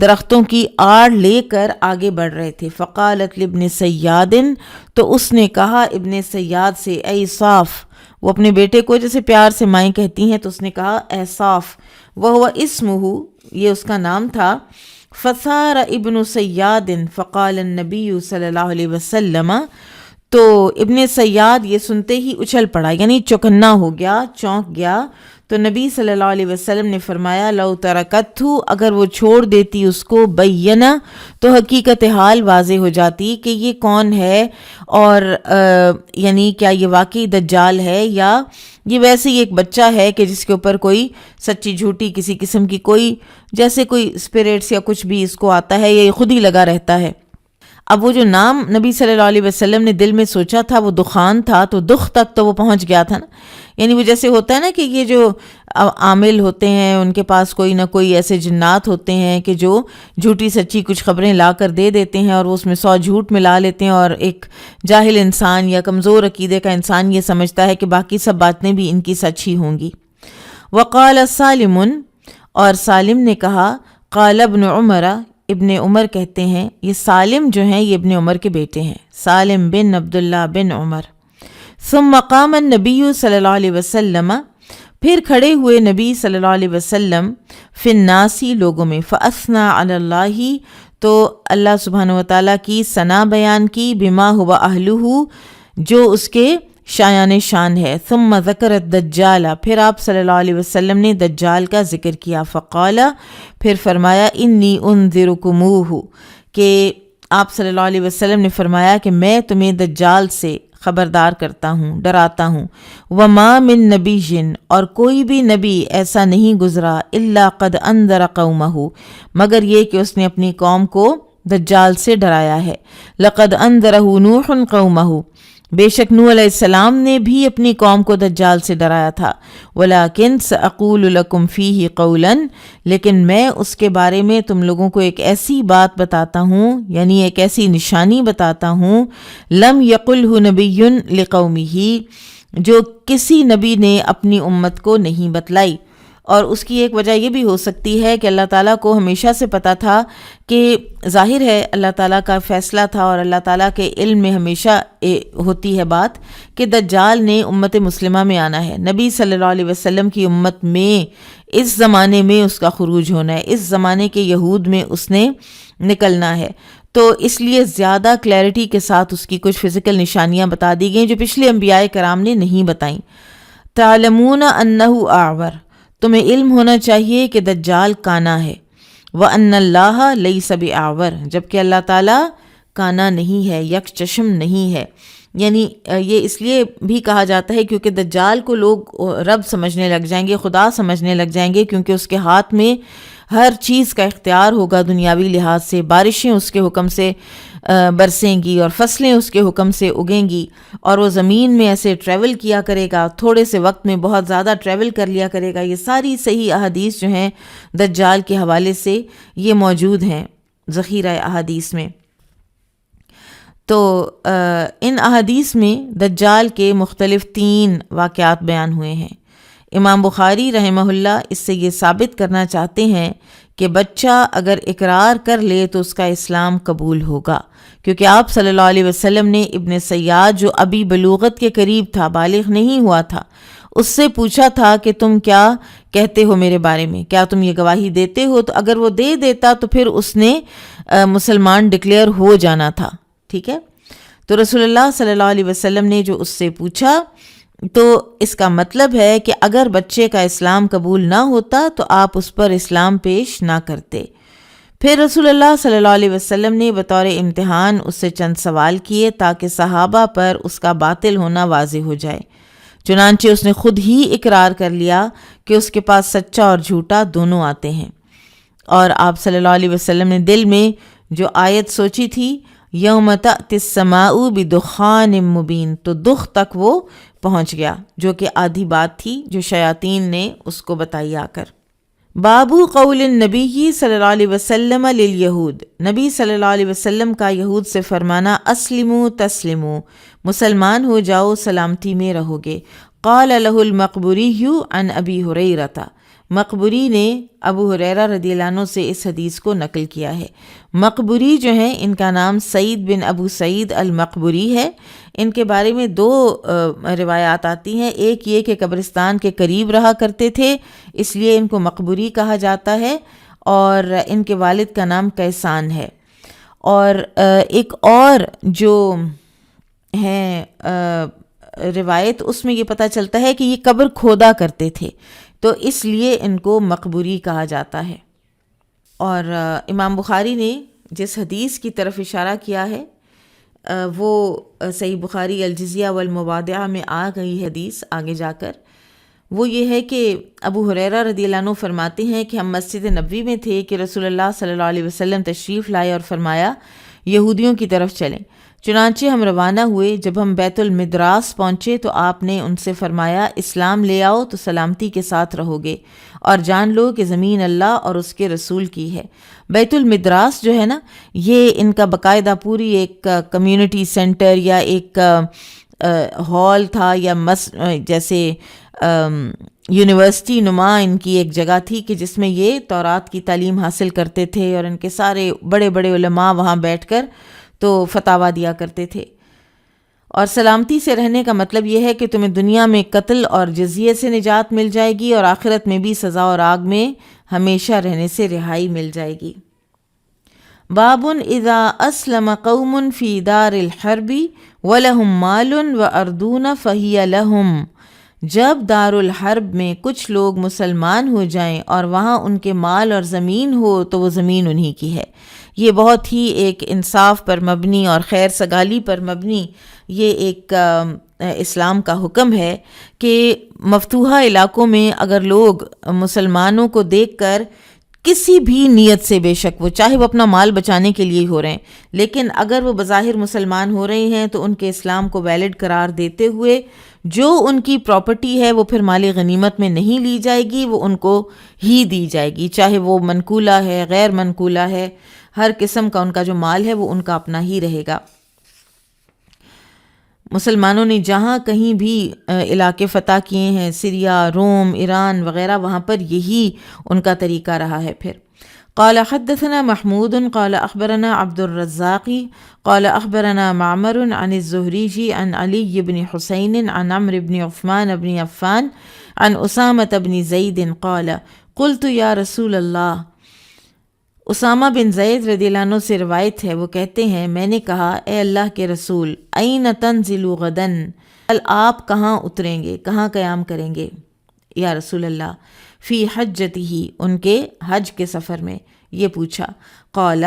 درختوں کی آڑ لے کر آگے بڑھ رہے تھے۔ فقالت لابن سیاد، تو اس نے کہا ابن سیاد سے، اے صاف، وہ اپنے بیٹے کو جیسے پیار سے مائیں کہتی ہیں، تو اس نے کہا اے صاف، وہو اسمہ، یہ اس کا نام تھا۔ فثار ابن سیاد فقال النبی صلی اللہ علیہ وسلم، تو ابن سیاد یہ سنتے ہی اچھل پڑا یعنی چوکنا ہو گیا، چونک گیا، تو نبی صلی اللہ علیہ وسلم نے فرمایا، لو ترکتہ، اگر وہ چھوڑ دیتی اس کو، بینہ، تو حقیقت حال واضح ہو جاتی کہ یہ کون ہے، اور یعنی کیا یہ واقعی دجال ہے یا یہ ویسے ہی ایک بچہ ہے کہ جس کے اوپر کوئی سچی جھوٹی کسی قسم کی کوئی جیسے کوئی اسپرٹس یا کچھ بھی اس کو آتا ہے یا یہ خود ہی لگا رہتا ہے۔ اب وہ جو نام نبی صلی اللہ علیہ وسلم نے دل میں سوچا تھا وہ دخان تھا، تو دخ تک تو وہ پہنچ گیا تھا نا، یعنی وہ جیسے ہوتا ہے نا کہ یہ جو عامل ہوتے ہیں ان کے پاس کوئی نہ کوئی ایسے جنات ہوتے ہیں کہ جو جھوٹی سچی کچھ خبریں لا کر دے دیتے ہیں اور وہ اس میں 100 جھوٹ ملا لیتے ہیں، اور ایک جاہل انسان یا کمزور عقیدے کا انسان یہ سمجھتا ہے کہ باقی سب باتیں بھی ان کی سچ ہی ہوں گی۔ وقال سالم، اور سالم نے کہا، قال ابن عمر، ابن عمر کہتے ہیں، یہ سالم جو ہیں یہ ابن عمر کے بیٹے ہیں، سالم بن عبداللہ بن عمر۔ ثم قام النبی صلی اللہ علیہ وسلم، پھر کھڑے ہوئے نبی صلی اللہ علیہ وسلم، فی الناسی، لوگوں میں، فاثنى علی اللہ، تو اللہ سبحانہ وتعالیٰ کی ثنا بیان کی، بما هو اہلہ، جو اس کے شایان شان ہے۔ ثم ذکر الدجال، پھر آپ صلی اللہ علیہ وسلم نے دجال کا ذکر کیا، فقال، پھر فرمایا، انی انذرکموہ، کہ آپ صلی اللہ علیہ وسلم نے فرمایا کہ میں تمہیں دجال سے خبردار کرتا ہوں، ڈراتا ہوں۔ وما من نبی، اور کوئی بھی نبی ایسا نہیں گزرا، الا قد انذر قومہ، مگر یہ کہ اس نے اپنی قوم کو دجال سے ڈرایا ہے۔ لقد انذرہ نوح قومہ، بے شک نوح علیہ السلام نے بھی اپنی قوم کو دجال سے ڈرایا تھا۔ ولیکن سأقول لکم فیہ قولا، لیکن میں اس کے بارے میں تم لوگوں کو ایک ایسی بات بتاتا ہوں، یعنی ایک ایسی نشانی بتاتا ہوں، لم یقلہ نبی لقومہ، جو کسی نبی نے اپنی امت کو نہیں بتلائی۔ اور اس کی ایک وجہ یہ بھی ہو سکتی ہے کہ اللہ تعالیٰ کو ہمیشہ سے پتہ تھا کہ ظاہر ہے اللہ تعالیٰ کا فیصلہ تھا اور اللہ تعالیٰ کے علم میں ہمیشہ ہوتی ہے بات کہ دجال نے امت مسلمہ میں آنا ہے، نبی صلی اللہ علیہ وسلم کی امت میں اس زمانے میں اس کا خروج ہونا ہے، اس زمانے کے یہود میں اس نے نکلنا ہے۔ تو اس لیے زیادہ کلیئرٹی کے ساتھ اس کی کچھ فزیکل نشانیاں بتا دی گئیں جو پچھلے انبیاء کرام نے نہیں بتائیں۔ تعلمون انہ اعور، تمہیں علم ہونا چاہیے کہ دجال کانا ہے، وَأَنَّ اللَّهَ لَيْسَ بِأَعْوَرٍ، جبکہ اللہ تعالیٰ کانا نہیں ہے، یک چشم نہیں ہے۔ یعنی یہ اس لیے بھی کہا جاتا ہے کیونکہ دجال کو لوگ رب سمجھنے لگ جائیں گے، خدا سمجھنے لگ جائیں گے، کیونکہ اس کے ہاتھ میں ہر چیز کا اختیار ہوگا دنیاوی لحاظ سے، بارشیں اس کے حکم سے برسیں گی اور فصلیں اس کے حکم سے اگیں گی، اور وہ زمین میں ایسے ٹریول کیا کرے گا، تھوڑے سے وقت میں بہت زیادہ ٹریول کر لیا کرے گا۔ یہ ساری صحیح احادیث جو ہیں دجال کے حوالے سے یہ موجود ہیں ذخیرہ احادیث میں۔ تو ان احادیث میں دجال کے مختلف 3 واقعات بیان ہوئے ہیں۔ امام بخاری رحمہ اللہ اس سے یہ ثابت کرنا چاہتے ہیں کہ بچہ اگر اقرار کر لے تو اس کا اسلام قبول ہوگا، کیونکہ آپ صلی اللہ علیہ وسلم نے ابن سیاد جو ابھی بلوغت کے قریب تھا، بالغ نہیں ہوا تھا، اس سے پوچھا تھا کہ تم کیا کہتے ہو میرے بارے میں، کیا تم یہ گواہی دیتے ہو؟ تو اگر وہ دے دیتا تو پھر اس نے مسلمان ڈکلیئر ہو جانا تھا، ٹھیک ہے۔ تو رسول اللہ صلی اللہ علیہ وسلم نے جو اس سے پوچھا تو اس کا مطلب ہے کہ اگر بچے کا اسلام قبول نہ ہوتا تو آپ اس پر اسلام پیش نہ کرتے۔ پھر رسول اللہ صلی اللہ علیہ وسلم نے بطور امتحان اس سے چند سوال کیے تاکہ صحابہ پر اس کا باطل ہونا واضح ہو جائے۔ چنانچہ اس نے خود ہی اقرار کر لیا کہ اس کے پاس سچا اور جھوٹا دونوں آتے ہیں، اور آپ صلی اللہ علیہ وسلم نے دل میں جو آیت سوچی تھی یوم تأتی السماء بدخان مبین، تو دخ تک وہ پہنچ گیا، جو کہ آدھی بات تھی جو شیاطین نے اس کو بتائی آ کر۔ بابو قول النبی صلی اللہ علیہ وسلم للیہود، نبی صلی اللہ علیہ وسلم کا یہود سے فرمانا اسلموا تسلموا، مسلمان ہو جاؤ سلامتی میں رہو گے۔ قال لہ المقبوری عن ابی ہریرہ، مقبوری نے ابو ہریرہ رضی اللہ عنہ سے اس حدیث کو نقل کیا ہے۔ مقبوری جو ہیں ان کا نام سعید بن ابو سعید المقبوری ہے۔ ان کے بارے میں 2 روایات آتی ہیں، ایک یہ کہ قبرستان کے قریب رہا کرتے تھے اس لیے ان کو مقبوری کہا جاتا ہے، اور ان کے والد کا نام کیسان ہے، اور ایک اور جو ہے روایت اس میں یہ پتہ چلتا ہے کہ یہ قبر کھودا کرتے تھے، تو اس لیے ان کو مقبوری کہا جاتا ہے۔ اور امام بخاری نے جس حدیث کی طرف اشارہ کیا ہے وہ صحیح بخاری الجزیہ والمبادعہ میں آ گئی حدیث آگے جا کر، وہ یہ ہے کہ ابو ہریرہ رضی اللہ عنہ فرماتے ہیں کہ ہم مسجد نبوی میں تھے کہ رسول اللہ صلی اللہ علیہ وسلم تشریف لائے اور فرمایا یہودیوں کی طرف چلیں۔ چنانچہ ہم روانہ ہوئے، جب ہم بیت المدراس پہنچے تو آپ نے ان سے فرمایا اسلام لے آؤ تو سلامتی کے ساتھ رہو گے، اور جان لو کہ زمین اللہ اور اس کے رسول کی ہے۔ بیت المدراس جو ہے نا، یہ ان کا باقاعدہ پوری ایک کمیونٹی سینٹر یا ایک ہال تھا، یا جیسے یونیورسٹی نما ان کی ایک جگہ تھی کہ جس میں یہ تورات کی تعلیم حاصل کرتے تھے، اور ان کے سارے بڑے بڑے علماء وہاں بیٹھ کر تو فتاویٰ دیا کرتے تھے۔ اور سلامتی سے رہنے کا مطلب یہ ہے کہ تمہیں دنیا میں قتل اور جزیے سے نجات مل جائے گی، اور آخرت میں بھی سزا اور آگ میں ہمیشہ رہنے سے رہائی مل جائے گی۔ باب اذا اسلم قوم فی دار الحرب ولہم مال وارضون فہی لہم، جب دار الحرب میں کچھ لوگ مسلمان ہو جائیں اور وہاں ان کے مال اور زمین ہو تو وہ زمین انہی کی ہے۔ یہ بہت ہی ایک انصاف پر مبنی اور خیر سگالی پر مبنی یہ ایک اسلام کا حکم ہے کہ مفتوحہ علاقوں میں اگر لوگ مسلمانوں کو دیکھ کر کسی بھی نیت سے، بے شک وہ چاہے وہ اپنا مال بچانے کے لیے ہو رہے ہیں، لیکن اگر وہ بظاہر مسلمان ہو رہے ہیں تو ان کے اسلام کو ویلڈ قرار دیتے ہوئے جو ان کی پراپرٹی ہے وہ پھر مال غنیمت میں نہیں لی جائے گی، وہ ان کو ہی دی جائے گی، چاہے وہ منقولہ ہے غیر منقولہ ہے، ہر قسم کا ان کا جو مال ہے وہ ان کا اپنا ہی رہے گا۔ مسلمانوں نے جہاں کہیں بھی علاقے فتح کیے ہیں، سیریا، روم، ایران وغیرہ، وہاں پر یہی ان کا طریقہ رہا ہے۔ پھر قال حدثنا محمود قال اخبرنا عبد الرزاق قال اخبرنا معمر عن الزهري عن علي بن حسين عن عمرو بن عثمان بن عفان عن اسامة بن زید قال قلت یا رسول اللہ۔ اسامہ بن زید رضی اللہ عنہ سے روایت ہے، وہ کہتے ہیں میں نے کہا اے اللہ کے رسول، این تنزل غدن، کل آپ کہاں اتریں گے، کہاں قیام کریں گے یا رسول اللہ؟ فی حجتہ، ان کے حج کے سفر میں، یہ پوچھا۔ قال،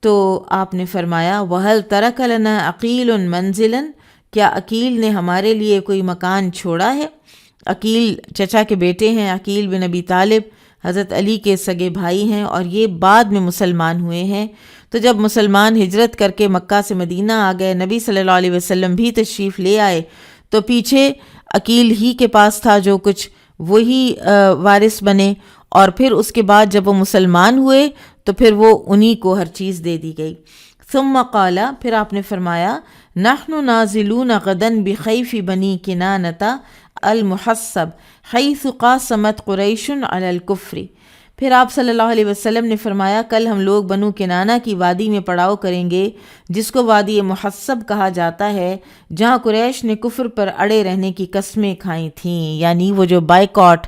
تو آپ نے فرمایا وہل ترک لنا عقیل منزلا، کیا عقیل نے ہمارے لیے کوئی مکان چھوڑا ہے؟ عقیل چچا کے بیٹے ہیں، عقیل بن ابی طالب حضرت علی کے سگے بھائی ہیں، اور یہ بعد میں مسلمان ہوئے ہیں۔ تو جب مسلمان ہجرت کر کے مکہ سے مدینہ آ گئے، نبی صلی اللہ علیہ وسلم بھی تشریف لے آئے، تو پیچھے عقیل ہی کے پاس تھا جو کچھ، وہی وارث بنے، اور پھر اس کے بعد جب وہ مسلمان ہوئے تو پھر وہ انہی کو ہر چیز دے دی گئی۔ ثم قال، پھر آپ نے فرمایا نحن نازلون غدا بخیف بنی کنانۃ المحصب حیث قاسمت قریش علی الکفر۔ پھر آپ صلی اللہ علیہ وسلم نے فرمایا کل ہم لوگ بنو کنانہ کی وادی میں پڑاؤ کریں گے، جس کو وادی محصب کہا جاتا ہے، جہاں قریش نے کفر پر اڑے رہنے کی قسمیں کھائی تھیں، یعنی وہ جو بائیکاٹ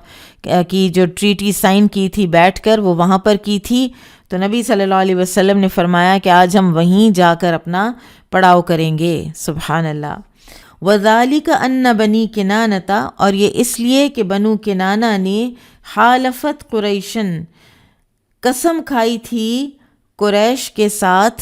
کی جو ٹریٹی سائن کی تھی بیٹھ کر، وہ وہاں پر کی تھی۔ تو نبی صلی اللہ علیہ وسلم نے فرمایا کہ آج ہم وہیں جا کر اپنا پڑاؤ کریں گے۔ سبحان اللہ۔ وذالک ان بنی کنانۃ، اور یہ اس لیے کہ بنو کنانہ نے حالفت قریشن، قسم کھائی تھی قریش کے ساتھ،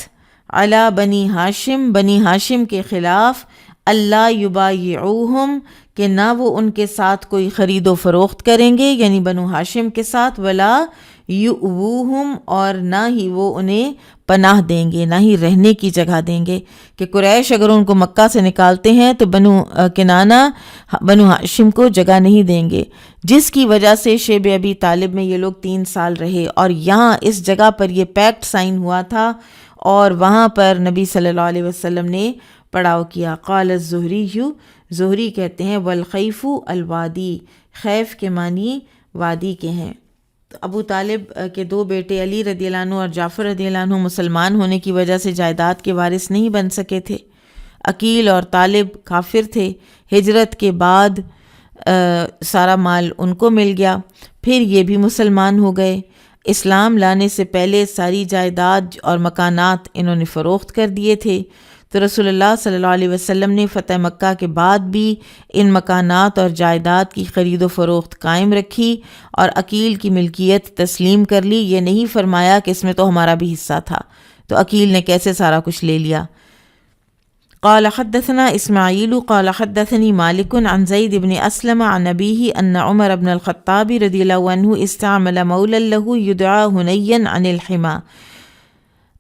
علی بنی ہاشم، بنی ہاشم کے خلاف، اللہ یبایعوہم، کہ نہ وہ ان کے ساتھ کوئی خرید و فروخت کریں گے، یعنی بنو ہاشم کے ساتھ، ولا یؤوہم، اور نہ ہی وہ انہیں پناہ دیں گے، نہ ہی رہنے کی جگہ دیں گے، کہ قریش اگر ان کو مکہ سے نکالتے ہیں تو بنو کنانہ بنو ہاشم کو جگہ نہیں دیں گے، جس کی وجہ سے شیب ابی طالب میں یہ لوگ 3 سال رہے، اور یہاں اس جگہ پر یہ پیکٹ سائن ہوا تھا، اور وہاں پر نبی صلی اللہ علیہ وسلم نے پڑاؤ کیا۔ قال الزہری، زہری کہتے ہیں والخیف الوادی، خیف کے معنی وادی کے ہیں۔ ابو طالب کے 2 بیٹے علی رضی اللہ عنہ اور جعفر رضی اللہ عنہ مسلمان ہونے کی وجہ سے جائیداد کے وارث نہیں بن سکے تھے۔ عقیل اور طالب کافر تھے، ہجرت کے بعد سارا مال ان کو مل گیا، پھر یہ بھی مسلمان ہو گئے۔ اسلام لانے سے پہلے ساری جائیداد اور مکانات انہوں نے فروخت کر دیے تھے، تو رسول اللہ صلی اللہ علیہ وسلم نے فتح مکہ کے بعد بھی ان مکانات اور جائیداد کی خرید و فروخت قائم رکھی، اور عقیل کی ملکیت تسلیم کر لی۔ یہ نہیں فرمایا کہ اس میں تو ہمارا بھی حصہ تھا، تو عقیل نے کیسے سارا کچھ لے لیا۔ قال حدثنا اسماعیل قال حدثنی مالک عن زید بن اسلم عن ابیہ ان عمر بن الخطاب رضی اللہ عنہ استعمل مولا له یدعا ہنیا عن الحما۔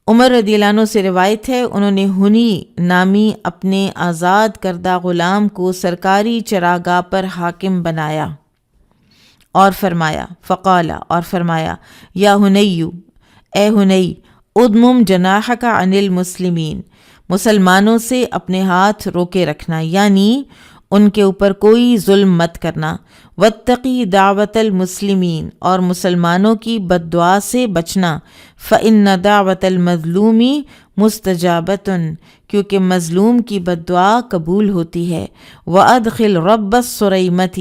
عمر رضی اللہ عنہ سے روایت ہے، انہوں نے ہنی نامی اپنے آزاد کردہ غلام کو سرکاری چراگاہ پر حاکم بنایا، اور فرمایا فقال، اور فرمایا یا ہنیو، اے ہنی، ادمم جناحک عن المسلمین، مسلمانوں سے اپنے ہاتھ روکے رکھنا، یعنی ان کے اوپر کوئی ظلم مت کرنا، واتقی دعوت المسلمین، اور مسلمانوں کی بد دعا سے بچنا، فإن دعوت المظلوم مستجابۃ، کیونکہ مظلوم کی بد دعا قبول ہوتی ہے، وادخل رب السریمۃ،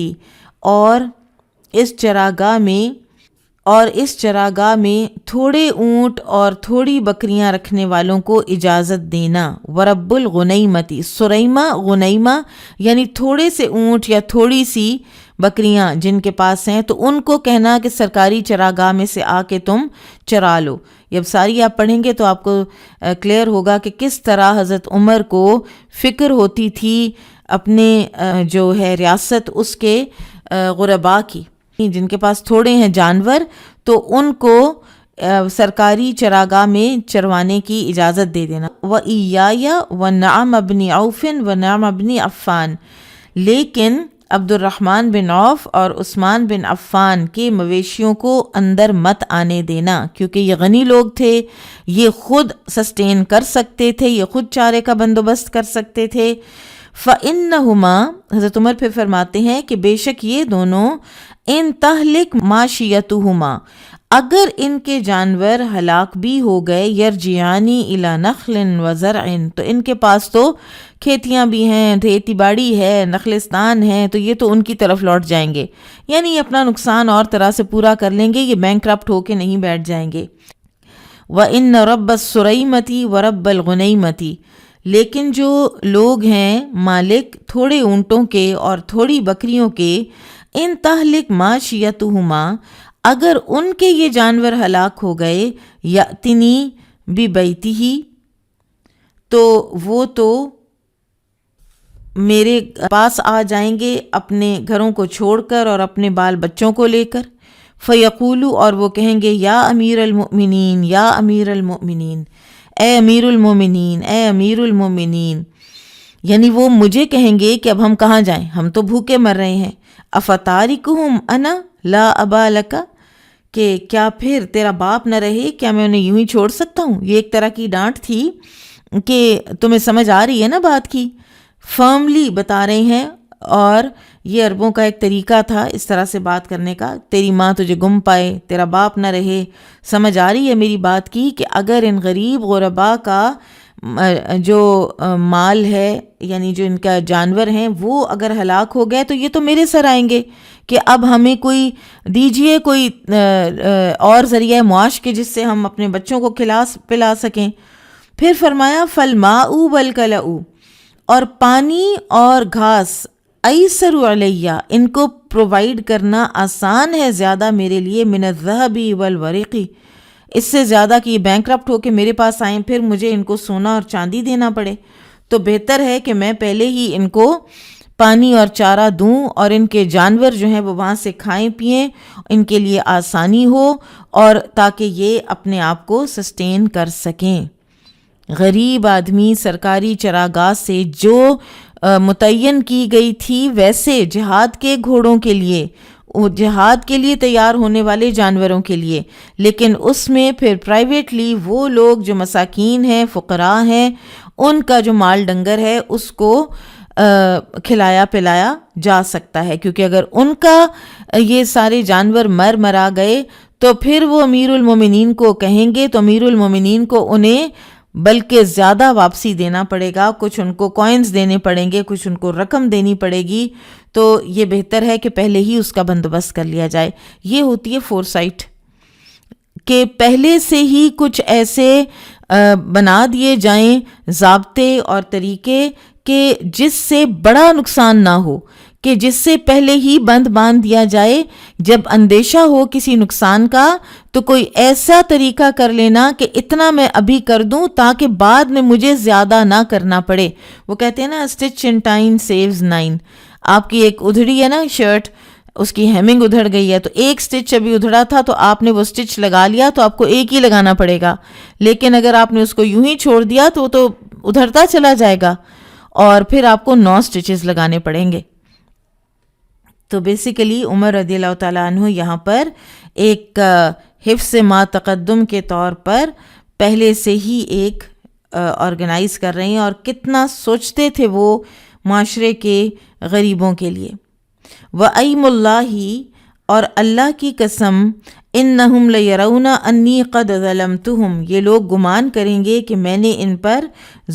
اور اس چراگاہ میں تھوڑے اونٹ اور تھوڑی بکریاں رکھنے والوں کو اجازت دینا، ورب الغنیمۃ، سریمہ غنیمہ یعنی تھوڑے سے اونٹ یا تھوڑی سی بکریاں جن کے پاس ہیں، تو ان کو کہنا کہ سرکاری چراگاہ میں سے آ کے تم چرا لو۔ جب ساری آپ پڑھیں گے تو آپ کو کلیئر ہوگا کہ کس طرح حضرت عمر کو فکر ہوتی تھی اپنے جو ہے ریاست اس کے غربا کی، جن کے پاس تھوڑے ہیں جانور، تو ان کو سرکاری چراگاہ میں چروانے کی اجازت دے دینا۔ وَإِيَّايَ وَنَعَمَ بْنِ عَوْفٍ وَنَعَمَ بْنِ عَفَّانٍ، لیکن عبد الرحمن بن عوف اور عثمان بن عفان کے مویشیوں کو اندر مت آنے دینا، کیونکہ یہ غنی لوگ تھے، یہ خود سسٹین کر سکتے تھے، یہ خود چارے کا بندوبست کر سکتے تھے۔ فَإِنَّهُمَا، حضرت عمر پھر فرماتے ہیں کہ بے شک یہ دونوں، ان تہلک ماشیتہما، اگر ان کے جانور ہلاک بھی ہو گئے، یرجعانی الی نخل و زرع، تو ان کے پاس تو کھیتیاں بھی ہیں، کھیتی باڑی ہے، نخلستان ہے، تو یہ تو ان کی طرف لوٹ جائیں گے، یعنی یہ اپنا نقصان اور طرح سے پورا کر لیں گے، یہ بینکرپٹ ہو کے نہیں بیٹھ جائیں گے۔ وَإِنَّ رَبَّ السُّرَيْمَةِ وَرَبَّ الْغُنَيْمَةِ، لیکن جو لوگ ہیں مالک تھوڑے اونٹوں کے اور تھوڑی بکریوں کے، ان تہلک ماشیتہما، اگر ان کے یہ جانور ہلاک ہو گئے، یأتنی ببیتہ، تو وہ تو میرے پاس آ جائیں گے اپنے گھروں کو چھوڑ کر اور اپنے بال بچوں کو لے کر، فیقولو، اور وہ کہیں گے، یا امیر المؤمنین، یا امیر المؤمنین، اے امیر المومنین، اے امیر المومنین، یعنی وہ مجھے کہیں گے کہ اب ہم کہاں جائیں، ہم تو بھوکے مر رہے ہیں، افتارکہم انا لا ابا لکا، کہ کیا پھر تیرا باپ نہ رہے، کیا میں انہیں یوں ہی چھوڑ سکتا ہوں؟ یہ ایک طرح کی ڈانٹ تھی کہ تمہیں سمجھ آ رہی ہے نا بات کی، فرملی بتا رہے ہیں، اور یہ عربوں کا ایک طریقہ تھا اس طرح سے بات کرنے کا، تیری ماں تجھے گم پائے، تیرا باپ نہ رہے، سمجھ آ رہی ہے میری بات کی، کہ اگر ان غریب غربا کا جو مال ہے، یعنی جو ان کا جانور ہیں، وہ اگر ہلاک ہو گئے تو یہ تو میرے سر آئیں گے، کہ اب ہمیں کوئی دیجئے، کوئی اور ذریعہ معاش کے جس سے ہم اپنے بچوں کو کھلا پلا سکیں۔ پھر فرمایا فالماء والکلأ، اور پانی اور گھاس، ایسر علیہ، ان کو پرووائیڈ کرنا آسان ہے زیادہ میرے لیے، من الذہب والورق، اس سے زیادہ کہ یہ بینکرپٹ ہو کے میرے پاس آئیں پھر مجھے ان کو سونا اور چاندی دینا پڑے، تو بہتر ہے کہ میں پہلے ہی ان کو پانی اور چارہ دوں، اور ان کے جانور جو ہیں وہ وہاں سے کھائیں پئیں، ان کے لیے آسانی ہو، اور تاکہ یہ اپنے آپ کو سسٹین کر سکیں۔ غریب آدمی سرکاری چراگاہ سے جو متعین کی گئی تھی ویسے جہاد کے گھوڑوں کے لیے، جہاد کے لیے تیار ہونے والے جانوروں کے لیے، لیکن اس میں پھر پرائیویٹلی وہ لوگ جو مساکین ہیں، فقراء ہیں، ان کا جو مال ڈنگر ہے اس کو کھلایا پلایا جا سکتا ہے، کیونکہ اگر ان کا یہ سارے جانور مرا گئے تو پھر وہ امیر المومنین کو کہیں گے، تو امیر المومنین کو انہیں بلکہ زیادہ واپسی دینا پڑے گا، کچھ ان کو کوائنز دینے پڑیں گے، کچھ ان کو رقم دینی پڑے گی، تو یہ بہتر ہے کہ پہلے ہی اس کا بندوبست کر لیا جائے۔ یہ ہوتی ہے فورسائٹ، کہ پہلے سے ہی کچھ ایسے بنا دیے جائیں ضابطے اور طریقے کہ جس سے بڑا نقصان نہ ہو، کہ جس سے پہلے ہی بند باندھ دیا جائے، جب اندیشہ ہو کسی نقصان کا تو کوئی ایسا طریقہ کر لینا کہ اتنا میں ابھی کر دوں تاکہ بعد میں مجھے زیادہ نہ کرنا پڑے۔ وہ کہتے ہیں نا اسٹچ ان ٹائم سیوز 9۔ آپ کی ایک ادھڑی ہے نا شرٹ، اس کی ہیمنگ ادھڑ گئی ہے، تو ایک سٹچ ابھی ادھڑا تھا تو آپ نے وہ سٹچ لگا لیا تو آپ کو ایک ہی لگانا پڑے گا، لیکن اگر آپ نے اس کو یوں ہی چھوڑ دیا تو وہ تو ادھڑتا چلا جائے گا، اور پھر آپ کو 9 سٹچز لگانے پڑیں گے۔ تو بیسیکلی عمر رضی اللہ تعالیٰ عنہ یہاں پر ایک حفظ ما تقدم کے طور پر پہلے سے ہی ایک آرگنائز کر رہے ہیں، اور کتنا سوچتے تھے وہ معاشرے کے غریبوں کے لیے۔ وَأَيْمُ اللَّهِ، اور اللہ کی قسم، إِنَّهُمْ لَيَرَوْنَ أَنِّي قَدْ ظَلَمْتُهُمْ، یہ لوگ گمان کریں گے کہ میں نے ان پر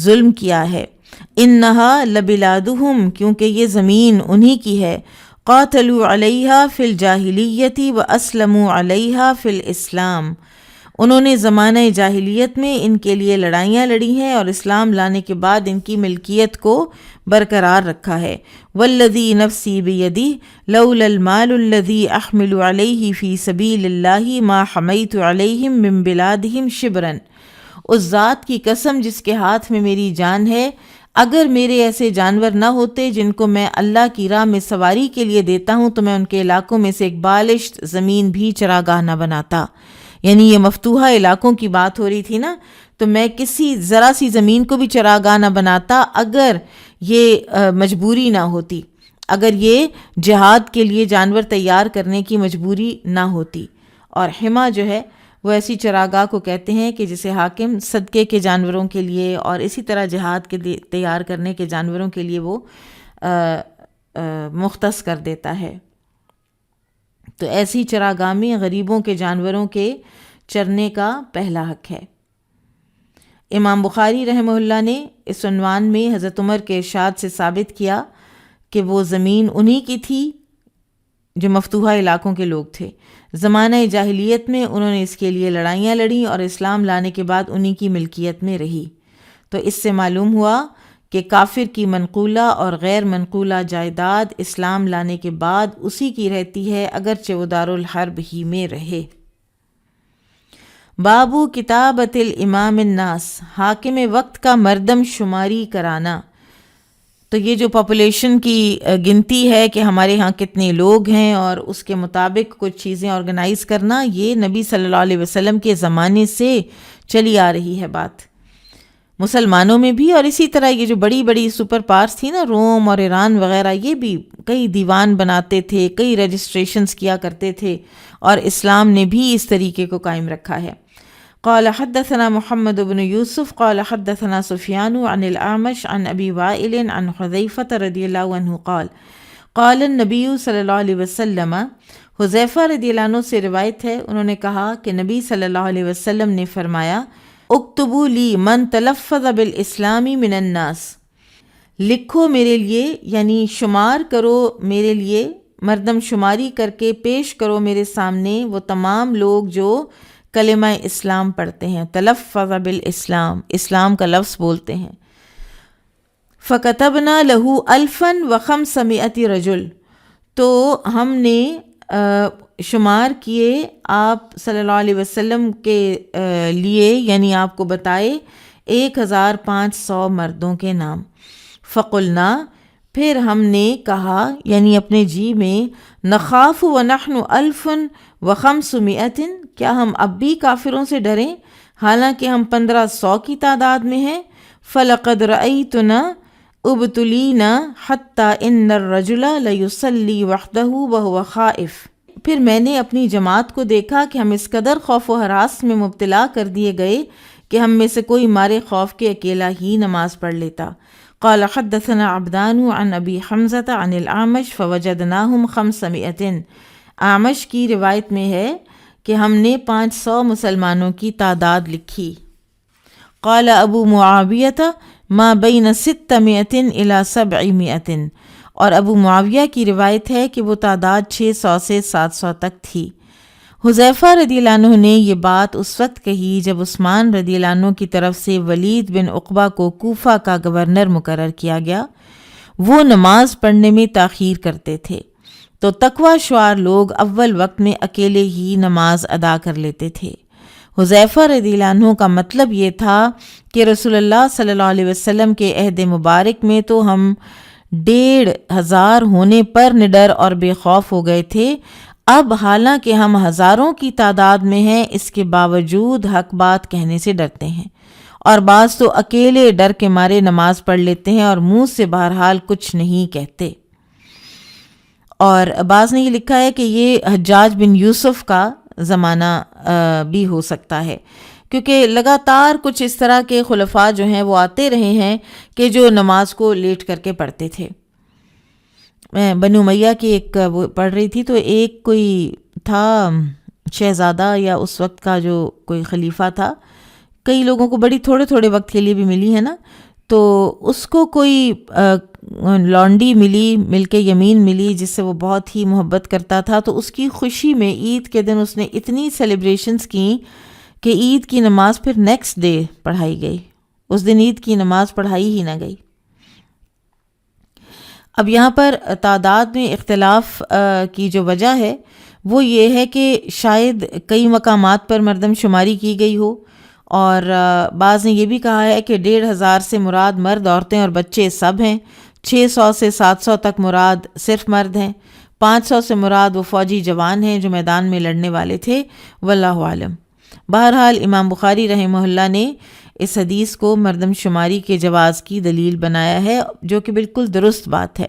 ظلم کیا ہے۔ إِنَّهَا لَبِلَادُهُمْ، کیونکہ یہ زمین انہی کی ہے، قَاتَلُوا عَلَيْهَا فِي الْجَاهِلِيَّةِ وَأَسْلَمُوا عَلَيْهَا فِي الْإِسْلَامِ، انہوں نے زمانہ جاہلیت میں ان کے لیے لڑائیاں لڑی ہیں اور اسلام لانے کے بعد ان کی ملکیت کو برقرار رکھا ہے۔ والذی نفسی بیدی لولا المال الذی احمل علیہ فی سبیل اللہ ما حمیت علیہم من بلادہم شبرا، اس ذات کی قسم جس کے ہاتھ میں میری جان ہے، اگر میرے ایسے جانور نہ ہوتے جن کو میں اللہ کی راہ میں سواری کے لیے دیتا ہوں تو میں ان کے علاقوں میں سے ایک بالشت زمین بھی چراگاہ نہ بناتا۔ یعنی یہ مفتوحہ علاقوں کی بات ہو رہی تھی نا، تو میں کسی ذرا سی زمین کو بھی چراگاہ نہ بناتا اگر یہ مجبوری نہ ہوتی، اگر یہ جہاد کے لیے جانور تیار کرنے کی مجبوری نہ ہوتی۔ اور حما جو ہے وہ ایسی چراگاہ کو کہتے ہیں کہ جسے حاکم صدقے کے جانوروں کے لیے اور اسی طرح جہاد کے تیار کرنے کے جانوروں کے لیے وہ مختص کر دیتا ہے۔ تو ایسی چراگاہ میں غریبوں کے جانوروں کے چرنے کا پہلا حق ہے۔ امام بخاری رحمہ اللہ نے اس عنوان میں حضرت عمر کے ارشاد سے ثابت کیا کہ وہ زمین انہی کی تھی جو مفتوحہ علاقوں کے لوگ تھے۔ زمانہ جاہلیت میں انہوں نے اس کے لیے لڑائیاں لڑیں اور اسلام لانے کے بعد انہی کی ملکیت میں رہی۔ تو اس سے معلوم ہوا کہ کافر کی منقولہ اور غیر منقولہ جائیداد اسلام لانے کے بعد اسی کی رہتی ہے، اگرچہ وہ دارالحرب ہی میں رہے۔ بابو کتابت الامام الناس، حاکم وقت کا مردم شماری کرانا۔ تو یہ جو پاپولیشن کی گنتی ہے کہ ہمارے ہاں کتنے لوگ ہیں اور اس کے مطابق کچھ چیزیں آرگنائز کرنا، یہ نبی صلی اللہ علیہ وسلم کے زمانے سے چلی آ رہی ہے بات، مسلمانوں میں بھی۔ اور اسی طرح یہ جو بڑی بڑی سپر پاورز تھی نا، روم اور ایران وغیرہ، یہ بھی کئی دیوان بناتے تھے، کئی رجسٹریشنز کیا کرتے تھے، اور اسلام نے بھی اس طریقے کو قائم رکھا ہے۔ قال حدثنا محمد بن یوسف قال حدثنا سفیان عن الاعمش عن ابی وائل عن حذیفہ رضی اللہ عنہ قال قال النبی صلی اللہ علیہ وسلم، حذیفہ رضی اللہ عنہ سے روایت ہے، انہوں نے کہا کہ نبی صلی اللہ علیہ وسلم نے فرمایا، اکتبوا لی من تلفظ بالاسلام من الناس، لکھو میرے لیے، یعنی شمار کرو میرے لیے، مردم شماری کر کے پیش کرو میرے سامنے وہ تمام لوگ جو کلمہ اسلام پڑھتے ہیں، تلفظ بالاسلام، اسلام کا لفظ بولتے ہیں۔ فَكَتَبْنَا لَهُ 1500 رجل، تو ہم نے شمار کیے آپ صلی اللہ علیہ وسلم کے لیے، یعنی آپ کو بتائے 1500 مردوں کے نام۔ فَقُلْنَا، پھر ہم نے کہا، یعنی اپنے جی میں، نخاف ونحن 1500، کیا ہم اب بھی کافروں سے ڈریں حالانکہ ہم 1500 کی تعداد میں ہیں؟ فَلَقَدْ رَأَيْتُنَا اُبْتُلِينَا حَتَّى إِنَّ الرَّجُلَ لَيُصَلِّي وَحْدَهُ وَهُوَ خَائِفٌ، پھر میں نے اپنی جماعت کو دیکھا کہ ہم اس قدر خوف و ہراس میں مبتلا کر دیے گئے کہ ہم میں سے کوئی مارے خوف کے اکیلا ہی نماز پڑھ لیتا۔ قال حدثنا عبدان عن ابی حمزۃ عن الاعمش فوجدناہم 500، اعمش کی روایت میں ہے کہ ہم نے 500 مسلمانوں کی تعداد لکھی۔ قال ابو معاویہ ما بین 600 الی 700، اور ابو معاویہ کی روایت ہے کہ وہ تعداد 600 سے 700 تک تھی۔ حذیفہ رضی اللہ عنہ نے یہ بات اس وقت کہی جب عثمان رضی اللہ عنہ کی طرف سے ولید بن عقبہ کو کوفہ کا گورنر مقرر کیا گیا۔ وہ نماز پڑھنے میں تاخیر کرتے تھے، تو تقوی شعار لوگ اول وقت میں اکیلے ہی نماز ادا کر لیتے تھے۔ حذیفہ رضی اللہ عنہ کا مطلب یہ تھا کہ رسول اللہ صلی اللہ علیہ وسلم کے عہد مبارک میں تو ہم 1500 ہونے پر نڈر اور بے خوف ہو گئے تھے، اب حالانکہ ہم ہزاروں کی تعداد میں ہیں اس کے باوجود حق بات کہنے سے ڈرتے ہیں، اور بعض تو اکیلے ڈر کے مارے نماز پڑھ لیتے ہیں اور منہ سے بہرحال کچھ نہیں کہتے۔ اور بعض نے یہ لکھا ہے کہ یہ حجاج بن یوسف کا زمانہ بھی ہو سکتا ہے، کیونکہ لگاتار کچھ اس طرح کے خلفاء جو ہیں وہ آتے رہے ہیں کہ جو نماز کو لیٹ کر کے پڑھتے تھے۔ میں بنو امیہ کی ایک وہ پڑھ رہی تھی، تو ایک کوئی تھا شہزادہ یا اس وقت کا جو کوئی خلیفہ تھا، کئی لوگوں کو بڑی تھوڑے تھوڑے وقت کے لیے بھی ملی ہے نا، تو اس کو کوئی لانڈی ملی، ملک یمین ملی جس سے وہ بہت ہی محبت کرتا تھا، تو اس کی خوشی میں عید کے دن اس نے اتنی سیلیبریشنز کیں کہ عید کی نماز پھر نیکسٹ ڈے پڑھائی گئی، اس دن عید کی نماز پڑھائی ہی نہ گئی۔ اب یہاں پر تعداد میں اختلاف کی جو وجہ ہے وہ یہ ہے کہ شاید کئی مقامات پر مردم شماری کی گئی ہو، اور بعض نے یہ بھی کہا ہے کہ 1500 سے مراد مرد، عورتیں اور بچے سب ہیں، 600 سے 700 تک مراد صرف مرد ہیں، 500 سے مراد وہ فوجی جوان ہیں جو میدان میں لڑنے والے تھے، واللہ عالم۔ بہرحال امام بخاری رحمہ اللہ نے اس حدیث کو مردم شماری کے جواز کی دلیل بنایا ہے، جو کہ بالکل درست بات ہے۔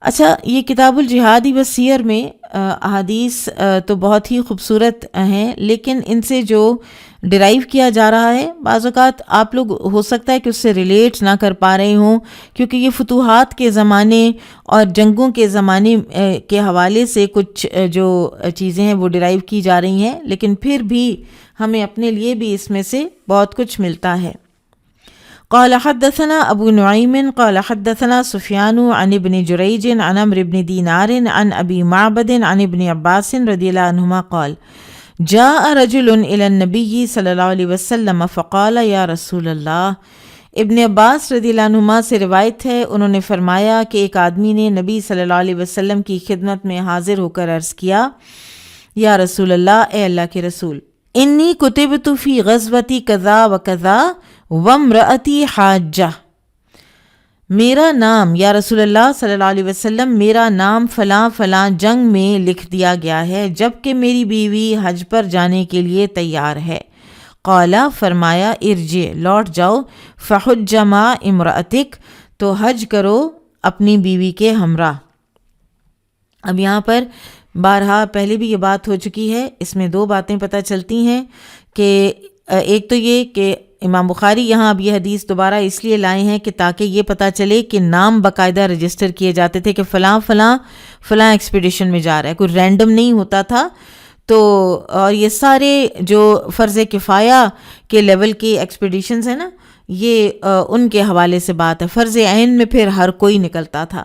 اچھا، یہ کتاب الجہاد و سیر میں احادیث تو بہت ہی خوبصورت ہیں، لیکن ان سے جو ڈرائیو کیا جا رہا ہے بعض اوقات آپ لوگ ہو سکتا ہے کہ اس سے ریلیٹ نہ کر پا رہے ہوں، کیونکہ یہ فتوحات کے زمانے اور جنگوں کے زمانے کے حوالے سے کچھ جو چیزیں ہیں وہ ڈرائیو کی جا رہی ہیں، لیکن پھر بھی ہمیں اپنے لیے بھی اس میں سے بہت کچھ ملتا ہے۔ قال حدثنا ابو نعیم قال حدثنا سفیان عن ابن جریج عن عمرو بن دینار عن ابی معبد عن ابن عباس رضی اللہ عنہما قال جاء رجل الى النبی صلی اللہ علیہ وسلم فقال یا رسول اللہ۔ ابن عباس رضی اللہ عنہما سے روایت ہے، انہوں نے فرمایا کہ ایک آدمی نے نبی صلی اللہ علیہ وسلم کی خدمت میں حاضر ہو کر عرض کیا، یا رسول اللہ، اے اللہ کے رسول، انی کتبت فی غزوتی کذا و کذا وامرأتی حاجہ، میرا نام، یا رسول اللہ صلی اللہ علیہ وسلم، میرا نام فلاں فلاں جنگ میں لکھ دیا گیا ہے، جبکہ میری بیوی حج پر جانے کے لیے تیار ہے۔ قالا، فرمایا، ارجع، لوٹ جاؤ، فحج مع امرأتک، تو حج کرو اپنی بیوی کے ہمراہ۔ اب یہاں پر بارہا پہلے بھی یہ بات ہو چکی ہے، اس میں دو باتیں پتہ چلتی ہیں کہ ایک تو یہ کہ امام بخاری یہاں اب یہ حدیث دوبارہ اس لیے لائے ہیں کہ تاکہ یہ پتہ چلے کہ نام باقاعدہ رجسٹر کیے جاتے تھے کہ فلاں فلاں فلاں ایکسپیڈیشن میں جا رہا ہے، کوئی رینڈم نہیں ہوتا تھا۔ تو اور یہ سارے جو فرض کفایہ کے لیول کے ایکسپیڈیشنز ہیں نا، یہ ان کے حوالے سے بات ہے، فرض عین میں پھر ہر کوئی نکلتا تھا۔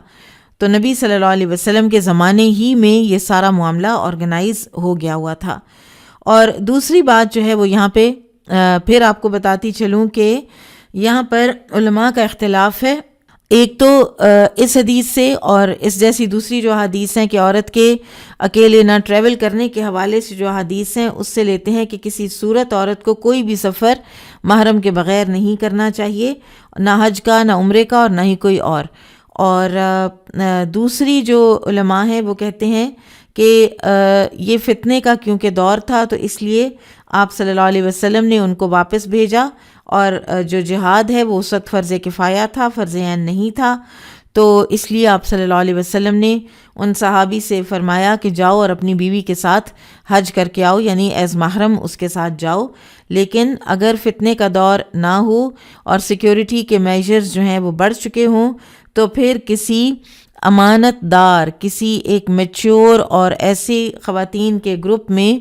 تو نبی صلی اللہ علیہ وسلم کے زمانے ہی میں یہ سارا معاملہ آرگنائز ہو گیا ہوا تھا۔ اور دوسری بات جو ہے وہ یہاں پہ پھر آپ کو بتاتی چلوں کہ یہاں پر علماء کا اختلاف ہے، ایک تو اس حدیث سے اور اس جیسی دوسری جو حدیث ہیں کہ عورت کے اکیلے نہ ٹریول کرنے کے حوالے سے جو حدیث ہیں اس سے لیتے ہیں کہ کسی صورت عورت کو کوئی بھی سفر محرم کے بغیر نہیں کرنا چاہیے، نہ حج کا، نہ عمرے کا، اور نہ ہی کوئی اور دوسری جو علماء ہیں وہ کہتے ہیں کہ یہ فتنے کا کیونکہ دور تھا تو اس لیے آپ صلی اللہ علیہ وسلم نے ان کو واپس بھیجا، اور جو جہاد ہے وہ اس وقت فرض کفایہ تھا، فرض عین نہیں تھا، تو اس لیے آپ صلی اللہ علیہ وسلم نے ان صحابی سے فرمایا کہ جاؤ اور اپنی بیوی کے ساتھ حج کر کے آؤ، یعنی ایز محرم اس کے ساتھ جاؤ۔ لیکن اگر فتنے کا دور نہ ہو اور سیکیورٹی کے میجرز جو ہیں وہ بڑھ چکے ہوں تو پھر کسی امانت دار، کسی ایک میچور اور ایسی خواتین کے گروپ میں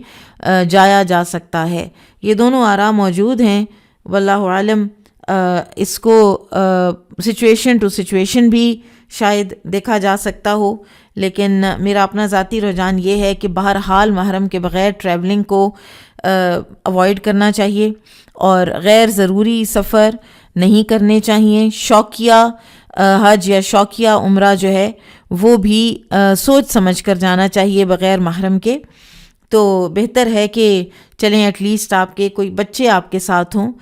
جایا جا سکتا ہے۔ یہ دونوں آراء موجود ہیں، واللہ عالم۔ اس کو سچویشن ٹو سچویشن بھی شاید دیکھا جا سکتا ہو، لیکن میرا اپنا ذاتی رجحان یہ ہے کہ بہرحال محرم کے بغیر ٹریولنگ کو اوائڈ کرنا چاہیے اور غیر ضروری سفر نہیں کرنے چاہیے۔ شوقیہ حج یا شوقیہ عمرہ جو ہے وہ بھی سوچ سمجھ کر جانا چاہیے بغیر محرم کے۔ تو بہتر ہے کہ چلیں ایٹ لیسٹ آپ کے کوئی بچے آپ کے ساتھ ہوں،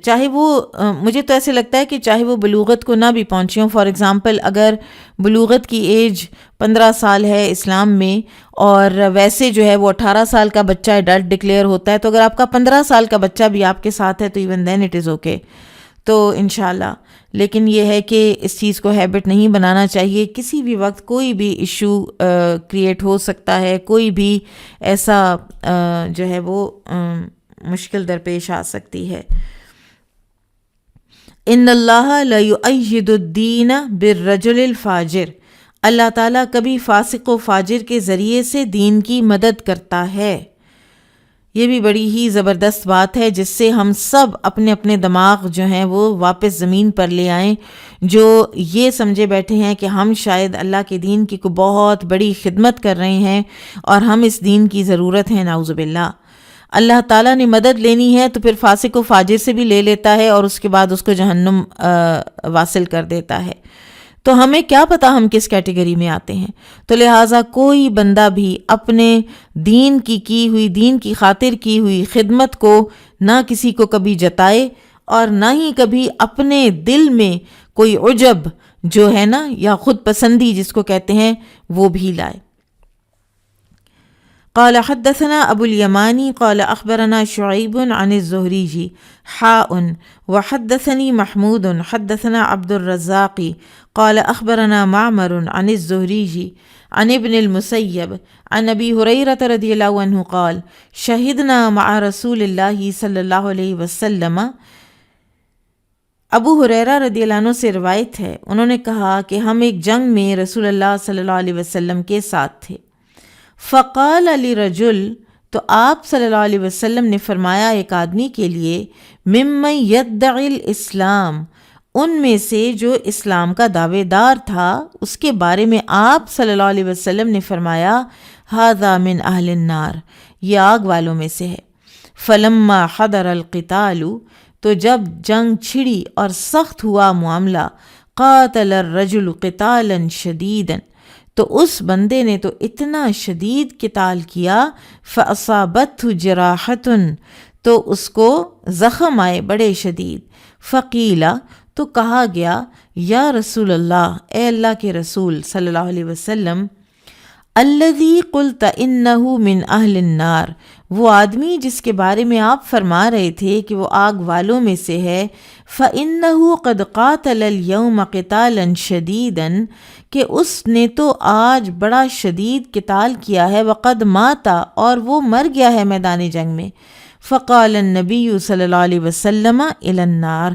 چاہے وہ مجھے تو ایسے لگتا ہے کہ چاہے وہ بلوغت کو نہ بھی پہنچے ہوں۔ فار ایگزامپل اگر بلوغت کی ایج 15 سال ہے اسلام میں اور ویسے جو ہے وہ 18 سال کا بچہ ایڈلٹ ڈکلیئر ہوتا ہے، تو اگر آپ کا 15 سال کا بچہ بھی آپ کے ساتھ ہے تو even then it is okay, تو انشاءاللہ۔ لیکن یہ ہے کہ اس چیز کو ہیبٹ نہیں بنانا چاہیے، کسی بھی وقت کوئی بھی ایشو کریٹ ہو سکتا ہے، کوئی بھی ایسا جو ہے وہ مشکل درپیش آ سکتی ہے۔ ان اللہ لا یؤید الدین بالرجل الفاجر، اللہ تعالیٰ کبھی فاسق و فاجر کے ذریعے سے دین کی مدد کرتا ہے۔ یہ بھی بڑی ہی زبردست بات ہے جس سے ہم سب اپنے اپنے دماغ جو ہیں وہ واپس زمین پر لے آئیں، جو یہ سمجھے بیٹھے ہیں کہ ہم شاید اللہ کے دین کی کوئی بہت بڑی خدمت کر رہے ہیں اور ہم اس دین کی ضرورت ہے، نعوذ باللہ۔ اللہ تعالیٰ نے مدد لینی ہے تو پھر فاسق و فاجر سے بھی لے لیتا ہے اور اس کے بعد اس کو جہنم واصل کر دیتا ہے۔ تو ہمیں کیا پتا ہم کس کیٹیگری میں آتے ہیں، تو لہٰذا کوئی بندہ بھی اپنے دین کی ہوئی، دین کی خاطر کی ہوئی خدمت کو نہ کسی کو کبھی جتائے اور نہ ہی کبھی اپنے دل میں کوئی عجب جو ہے نا یا خود پسندی جس کو کہتے ہیں وہ بھی لائے۔ قال حدثنا ابو الیمانی قال اخبرنا شعیب عن الزہری وحدثني محمود حدثنا عبد الرزاق قال اخبرنا معمر عن الزہری عن ابن المسیب عن ابی ہریرہ رضی اللہ عنہ قال شہدنا مع رسول اللہ صلی اللہ علیہ وسلم. ابو ہریرہ رضی اللہ عنہ سے روایت ہے، انہوں نے کہا کہ ہم ایک جنگ میں رسول اللہ صلی اللہ علیہ وسلم کے ساتھ تھے. فقال لرجل، تو آپ صلی اللہ علیہ وسلم نے فرمایا ایک آدمی کے لیے، ممن یدعی الاسلام، ان میں سے جو اسلام کا دعوے دار تھا، اس کے بارے میں آپ صلی اللہ علیہ وسلم نے فرمایا ھذا من اہل النار، یہ آگ والوں میں سے ہے. فلما حضر القتال، تو جب جنگ چھڑی اور سخت ہوا معاملہ، قاتل الرجل قتالا شدیدا، تو اس بندے نے تو اتنا شدید قتال کیا، فاصابته جراحۃ، تو اس کو زخم آئے بڑے شدید. فقیلا، تو کہا گیا، یا رسول اللہ، اے اللہ کے رسول صلی اللہ علیہ وسلم، الذی قلت انہ من اہل النار، وہ آدمی جس کے بارے میں آپ فرما رہے تھے کہ وہ آگ والوں میں سے ہے، فإنہ قد قاتل اليوم قتالا شدیدا، کہ اس نے تو آج بڑا شدید قتال کیا ہے، وقد ماتا، اور وہ مر گیا ہے میدان جنگ میں. فقال النبی صلی اللہ علیہ وسلم الی النار،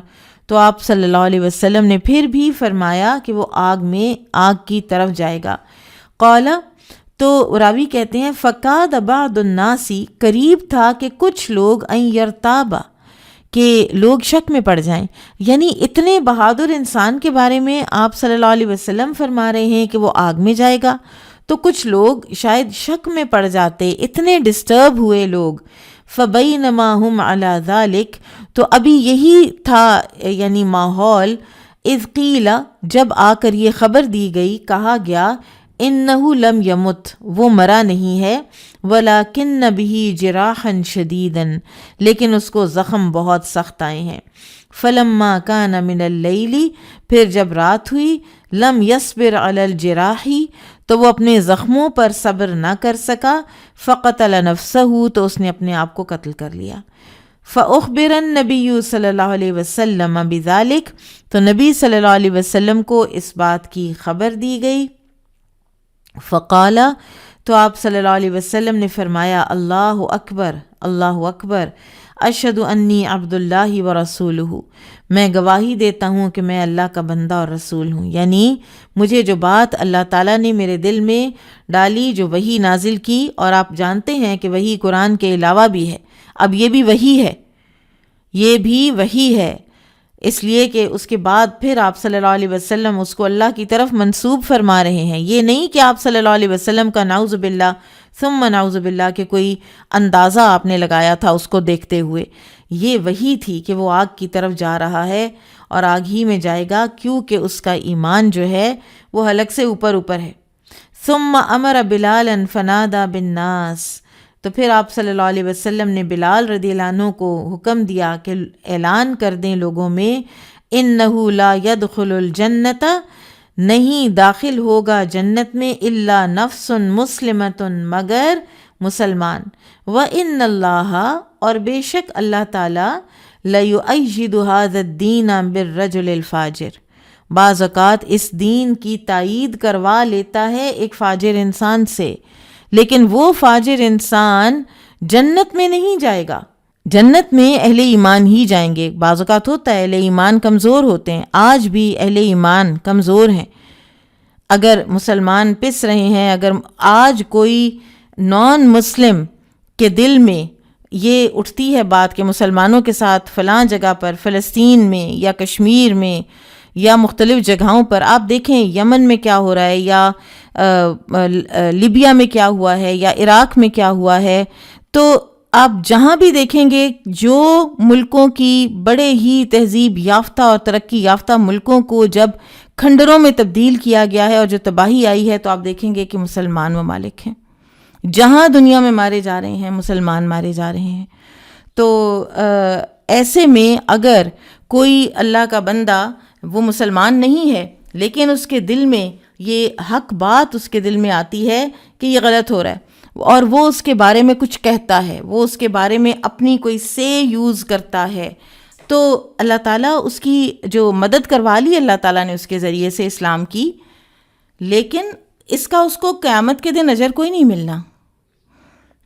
تو آپ صلی اللہ علیہ وسلم نے پھر بھی فرمایا کہ وہ آگ کی طرف جائے گا. قال، تو راوی کہتے ہیں فقاد بعض الناس، قریب تھا کہ کچھ لوگ ان یرتابا، کہ لوگ شک میں پڑ جائیں، یعنی اتنے بہادر انسان کے بارے میں آپ صلی اللہ علیہ وسلم فرما رہے ہیں کہ وہ آگ میں جائے گا، تو کچھ لوگ شاید شک میں پڑ جاتے، اتنے ڈسٹرب ہوئے لوگ. فبینما ہم علی ذلک، تو ابھی یہی تھا یعنی ماحول، اذ قیل، جب آ کر یہ خبر دی گئی، کہا گیا، انہ لم یمت، وہ مرا نہیں ہے، ولکن بہ جراحا شدیدا، لیکن اس کو زخم بہت سخت آئے ہیں. فلما کان من اللیل، پھر جب رات ہوئی، لم یصبر علی الجراح، تو وہ اپنے زخموں پر صبر نہ کر سکا، فقتل نفسہ، تو اس نے اپنے آپ کو قتل کر لیا. فاخبر النبی صلی اللہ علیہ وسلم بذلک، تو نبی صلی اللہ علیہ وسلم کو اس بات کی خبر دی گئی. فقال، تو آپ صلی اللہ علیہ وسلم نے فرمایا، اللہ اکبر، اللہ اکبر، اشہد انی عبد اللہ ورسولہ، میں گواہی دیتا ہوں کہ میں اللہ کا بندہ اور رسول ہوں. یعنی مجھے جو بات اللہ تعالیٰ نے میرے دل میں ڈالی، جو وحی نازل کی، اور آپ جانتے ہیں کہ وحی قرآن کے علاوہ بھی ہے، اب یہ بھی وحی ہے، یہ بھی وحی ہے، اس لیے کہ اس کے بعد پھر آپ صلی اللہ علیہ وسلم اس کو اللہ کی طرف منسوب فرما رہے ہیں. یہ نہیں کہ آپ صلی اللہ علیہ وسلم کا نعوذ باللہ ثم نعوذ باللہ کہ کوئی اندازہ آپ نے لگایا تھا اس کو دیکھتے ہوئے، یہ وہی تھی کہ وہ آگ کی طرف جا رہا ہے اور آگ ہی میں جائے گا، کیونکہ اس کا ایمان جو ہے وہ حلق سے اوپر ہے. ثم امر بلالا فنادى بالناس، تو پھر آپ صلی اللہ علیہ وسلم نے بلال رضی اللہ عنہ کو حکم دیا کہ اعلان کر دیں لوگوں میں، انہ لا يدخل الجنت، نہیں داخل ہوگا جنت میں، الا نفس مسلمۃ، مگر مسلمان، وان اللہ، اور بے شک اللہ تعالیٰ، لیؤید ھذا الدین بالرجل الفاجر، بعض اوقات اس دین کی تائید کروا لیتا ہے ایک فاجر انسان سے، لیکن وہ فاجر انسان جنت میں نہیں جائے گا، جنت میں اہل ایمان ہی جائیں گے. بعض اوقات ہوتا ہے اہل ایمان کمزور ہوتے ہیں، آج بھی اہل ایمان کمزور ہیں. اگر مسلمان پس رہے ہیں، اگر آج کوئی نان مسلم کے دل میں یہ اٹھتی ہے بات کہ مسلمانوں کے ساتھ فلاں جگہ پر، فلسطین میں یا کشمیر میں یا مختلف جگہوں پر، آپ دیکھیں یمن میں کیا ہو رہا ہے، یا لیبیا میں کیا ہوا ہے، یا عراق میں کیا ہوا ہے، تو آپ جہاں بھی دیکھیں گے جو ملکوں کی بڑے ہی تہذیب یافتہ اور ترقی یافتہ ملکوں کو جب کھنڈروں میں تبدیل کیا گیا ہے اور جو تباہی آئی ہے، تو آپ دیکھیں گے کہ مسلمان ممالک ہیں، جہاں دنیا میں مارے جا رہے ہیں مسلمان مارے جا رہے ہیں. تو ایسے میں اگر کوئی اللہ کا بندہ وہ مسلمان نہیں ہے، لیکن اس کے دل میں یہ حق بات اس کے دل میں آتی ہے کہ یہ غلط ہو رہا ہے، اور وہ اس کے بارے میں کچھ کہتا ہے، وہ اس کے بارے میں اپنی کوئی سے یوز کرتا ہے، تو اللہ تعالیٰ اس کی جو مدد کروا لی اللہ تعالیٰ نے اس کے ذریعے سے اسلام کی، لیکن اس کا اس کو قیامت کے دن اجر کوئی نہیں ملنا،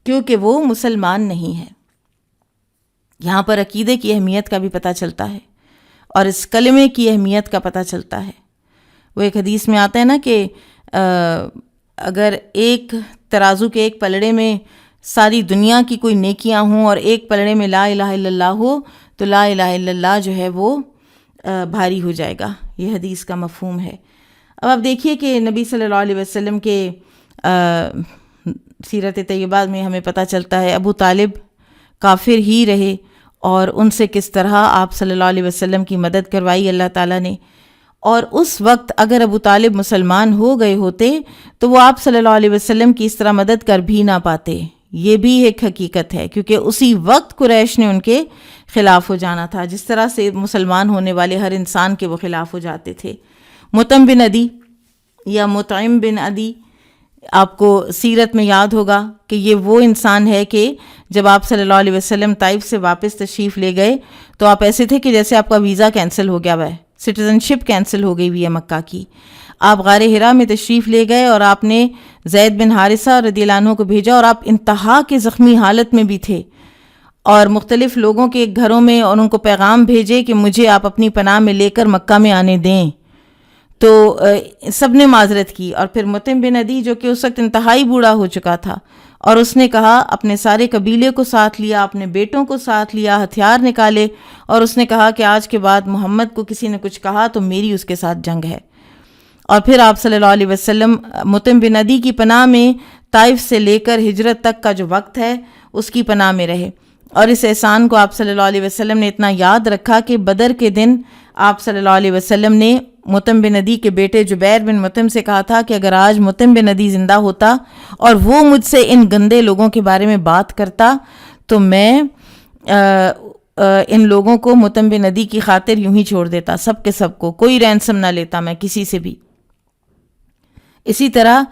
کیونکہ وہ مسلمان نہیں ہے۔ یہاں پر عقیدے کی اہمیت کا بھی پتہ چلتا ہے اور اس کلمے کی اہمیت کا پتہ چلتا ہے۔ وہ ایک حدیث میں آتا ہے نا کہ اگر ایک ترازو کے ایک پلڑے میں ساری دنیا کی کوئی نیکیاں ہوں اور ایک پلڑے میں لا الہ الا اللہ ہو، تو لا الہ الا اللہ جو ہے وہ بھاری ہو جائے گا۔ یہ حدیث کا مفہوم ہے۔ اب آپ دیکھیے کہ نبی صلی اللہ علیہ وسلم کے سیرت طیبہ میں ہمیں پتہ چلتا ہے ابو طالب کافر ہی رہے، اور ان سے کس طرح آپ صلی اللہ علیہ وسلم کی مدد کروائی اللہ تعالیٰ نے۔ اور اس وقت اگر ابو طالب مسلمان ہو گئے ہوتے تو وہ آپ صلی اللہ علیہ وسلم کی اس طرح مدد کر بھی نہ پاتے۔ یہ بھی ایک حقیقت ہے، کیونکہ اسی وقت قریش نے ان کے خلاف ہو جانا تھا، جس طرح سے مسلمان ہونے والے ہر انسان کے وہ خلاف ہو جاتے تھے۔ مطعم بن عدی یا مطعم بن عدی، آپ کو سیرت میں یاد ہوگا کہ یہ وہ انسان ہے کہ جب آپ صلی اللہ علیہ وسلم طائف سے واپس تشریف لے گئے تو آپ ایسے تھے کہ جیسے آپ کا ویزا کینسل ہو گیا ہوا ہے، سٹیزن شپ کینسل ہو گئی ہوئی ہے مکہ کی۔ آپ غار حرا میں تشریف لے گئے اور آپ نے زید بن حارثہ رضی اللہ عنہ کو بھیجا، اور آپ انتہا کے زخمی حالت میں بھی تھے، اور مختلف لوگوں کے گھروں میں اور ان کو پیغام بھیجے کہ مجھے آپ اپنی پناہ میں لے کر مکہ میں آنے دیں۔ تو سب نے معذرت کی، اور پھر مطعم بن عدی جو کہ اس وقت انتہائی بوڑھا ہو چکا تھا، اور اس نے کہا، اپنے سارے قبیلے کو ساتھ لیا، اپنے بیٹوں کو ساتھ لیا، ہتھیار نکالے، اور اس نے کہا کہ آج کے بعد محمد کو کسی نے کچھ کہا تو میری اس کے ساتھ جنگ ہے۔ اور پھر آپ صلی اللہ علیہ وسلم مطعم بن عدی کی پناہ میں طائف سے لے کر ہجرت تک کا جو وقت ہے اس کی پناہ میں رہے، اور اس احسان کو آپ صلی اللہ علیہ وسلم نے اتنا یاد رکھا کہ بدر کے دن آپ صلی اللہ علیہ وسلم نے مطعم بن عدی کے بیٹے جبیر بن مطعم سے کہا تھا کہ اگر آج مطعم بن عدی زندہ ہوتا اور وہ مجھ سے ان گندے لوگوں کے بارے میں بات کرتا تو میں ان لوگوں کو مطعم بن عدی کی خاطر یوں ہی چھوڑ دیتا، سب کے سب کو، کوئی رینسم نہ لیتا میں کسی سے بھی۔ اسی طرح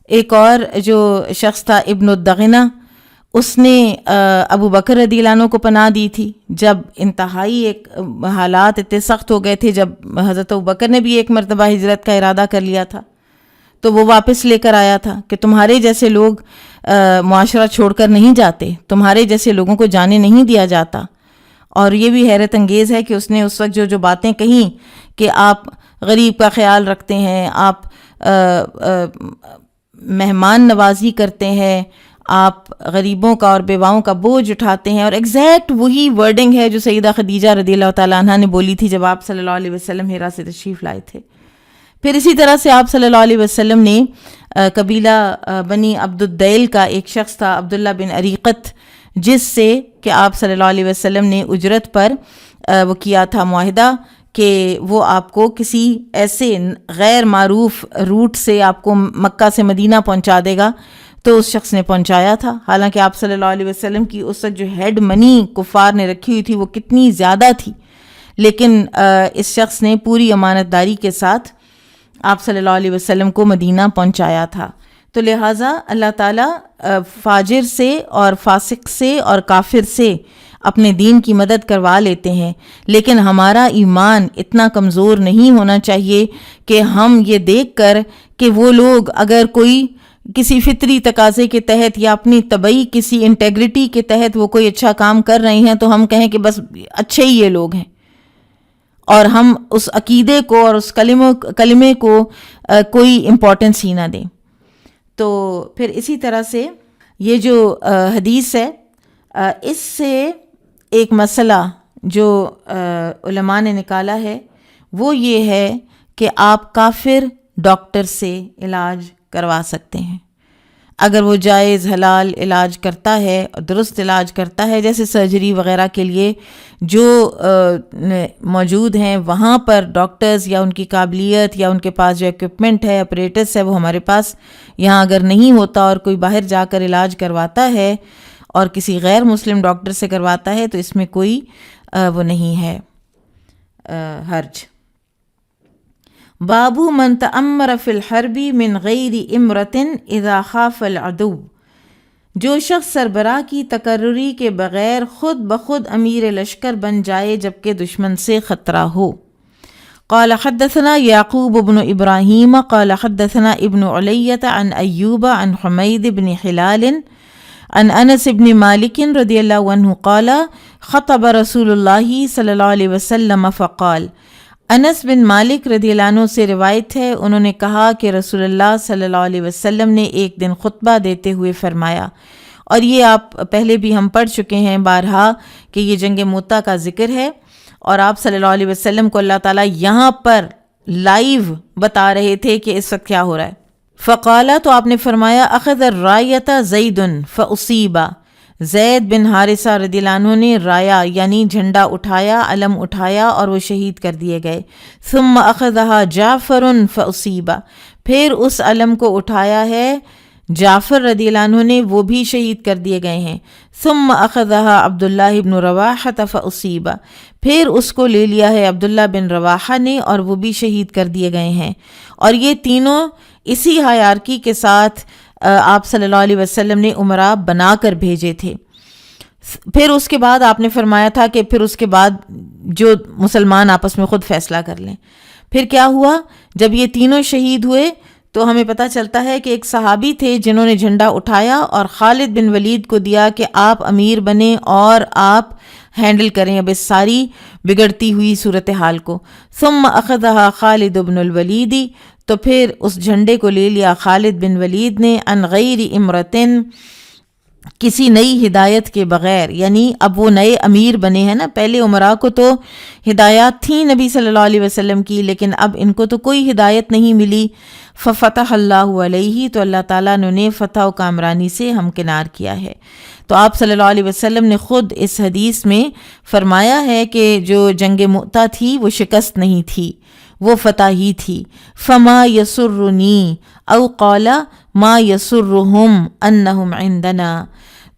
ایک اور جو شخص تھا ابن الدغنہ، اس نے ابو بکر رضی اللہ عنہ کو پناہ دی تھی جب انتہائی ایک حالات اتنے سخت ہو گئے تھے، جب حضرت ابو بکر نے بھی ایک مرتبہ ہجرت کا ارادہ کر لیا تھا تو وہ واپس لے کر آیا تھا کہ تمہارے جیسے لوگ معاشرہ چھوڑ کر نہیں جاتے، تمہارے جیسے لوگوں کو جانے نہیں دیا جاتا۔ اور یہ بھی حیرت انگیز ہے کہ اس نے اس وقت جو باتیں کہیں کہ آپ غریب کا خیال رکھتے ہیں، آپ مہمان نوازی کرتے ہیں، آپ غریبوں کا اور بیواؤں کا بوجھ اٹھاتے ہیں، اور ایگزیکٹ وہی ورڈنگ ہے جو سیدہ خدیجہ رضی اللہ تعالیٰ عنہ نے بولی تھی جب آپ صلی اللہ علیہ وسلم ہیرا سے تشریف لائے تھے۔ پھر اسی طرح سے آپ صلی اللہ علیہ وسلم نے قبیلہ بنی عبد الدیل کا ایک شخص تھا عبداللہ بن عریقت، جس سے کہ آپ صلی اللہ علیہ وسلم نے اجرت پر وہ کیا تھا معاہدہ کہ وہ آپ کو کسی ایسے غیر معروف روٹ سے آپ کو مکہ سے مدینہ پہنچا دے گا، تو اس شخص نے پہنچایا تھا۔ حالانکہ آپ صلی اللہ علیہ وسلم کی اس وقت جو ہیڈ منی کفار نے رکھی ہوئی تھی وہ کتنی زیادہ تھی، لیکن اس شخص نے پوری امانت داری کے ساتھ آپ صلی اللہ علیہ وسلم کو مدینہ پہنچایا تھا۔ تو لہٰذا اللہ تعالیٰ فاجر سے اور فاسق سے اور کافر سے اپنے دین کی مدد کروا لیتے ہیں، لیکن ہمارا ایمان اتنا کمزور نہیں ہونا چاہیے کہ ہم یہ دیکھ کر کہ وہ لوگ اگر کوئی کسی فطری تقاضے کے تحت یا اپنی طبعی کسی انٹیگریٹی کے تحت وہ کوئی اچھا کام کر رہے ہیں تو ہم کہیں کہ بس اچھے ہی یہ لوگ ہیں، اور ہم اس عقیدے کو اور اس کلمے کو کوئی امپورٹنس ہی نہ دیں۔ تو پھر اسی طرح سے یہ جو حدیث ہے، اس سے ایک مسئلہ جو علماء نے نکالا ہے وہ یہ ہے کہ آپ کافر ڈاکٹر سے علاج کروا سکتے ہیں اگر وہ جائز حلال علاج کرتا ہے، درست علاج کرتا ہے، جیسے سرجری وغیرہ کے لیے جو موجود ہیں وہاں پر ڈاکٹرز یا ان کی قابلیت یا ان کے پاس جو ایکوپمنٹ ہے، اپریٹس ہے، وہ ہمارے پاس یہاں اگر نہیں ہوتا اور کوئی باہر جا کر علاج کرواتا ہے اور کسی غیر مسلم ڈاکٹر سے کرواتا ہے تو اس میں کوئی وہ نہیں ہے حرج۔ بابو من تأمر فی الحرب من غیر امرۃ اذا خاف العدو، جو شخص سربراہ کی تقرری کے بغیر خود بخود امیر لشکر بن جائے جبکہ دشمن سے خطرہ ہو۔ قال حدثنا یعقوب بن ابراہیم قال حدثنا ابن علیۃ عن ایوب عن حمید بن حلال عن انس بن مالک رضی اللہ عنہ قال خطب رسول اللہ صلی اللہ علیہ وسلم فقال، انس بن مالک رضی اللہ عنہ سے روایت ہے، انہوں نے کہا کہ رسول اللہ صلی اللہ علیہ وسلم نے ایک دن خطبہ دیتے ہوئے فرمایا، اور یہ آپ پہلے بھی ہم پڑھ چکے ہیں بارہا کہ یہ جنگ موطا کا ذکر ہے، اور آپ صلی اللہ علیہ وسلم کو اللہ تعالیٰ یہاں پر لائیو بتا رہے تھے کہ اس وقت کیا ہو رہا ہے۔ فقالا، تو آپ نے فرمایا، اخذ الرایۃ زید فاصیبا، زید بن حارثہ رضی اللہ عنہ نے رایا یعنی جھنڈا اٹھایا، علم اٹھایا اور وہ شہید کر دیے گئے۔ ثم اخذها جعفر فاصیبا، پھر اس علم کو اٹھایا ہے جعفر رضی اللہ عنہ نے، وہ بھی شہید کر دیے گئے ہیں۔ ثم اخذها عبداللہ بن رواحہ فاصیبا، پھر اس کو لے لیا ہے عبداللہ بن رواحہ نے اور وہ بھی شہید کر دیے گئے ہیں۔ اور یہ تینوں اسی ہائرارکی کے ساتھ آپ صلی اللہ علیہ وسلم نے امراء بنا کر بھیجے تھے۔ پھر اس کے بعد آپ نے فرمایا تھا کہ پھر اس کے بعد جو مسلمان آپس میں خود فیصلہ کر لیں۔ پھر کیا ہوا، جب یہ تینوں شہید ہوئے تو ہمیں پتہ چلتا ہے کہ ایک صحابی تھے جنہوں نے جھنڈا اٹھایا اور خالد بن ولید کو دیا کہ آپ امیر بنیں اور آپ ہینڈل کریں اب اس ساری بگڑتی ہوئی صورتحال کو۔ ثم اخذها خالد بن الولید، تو پھر اس جھنڈے کو لے لیا خالد بن ولید نے، عن غیر امرتن، کسی نئی ہدایت کے بغیر، یعنی اب وہ نئے امیر بنے ہیں نا، پہلے عمراء کو تو ہدایات تھیں نبی صلی اللہ علیہ وسلم کی، لیکن اب ان کو تو کوئی ہدایت نہیں ملی۔ ففتح اللہ علیہ، تو اللہ تعالیٰ نے فتح و کامرانی سے ہمکنار کیا ہے۔ تو آپ صلی اللہ علیہ وسلم نے خود اس حدیث میں فرمایا ہے کہ جو جنگ مؤتہ تھی وہ شکست نہیں تھی، وہ فتح ہی تھی۔ فما یسرنی او قال ما یسرہم انہم عندنا،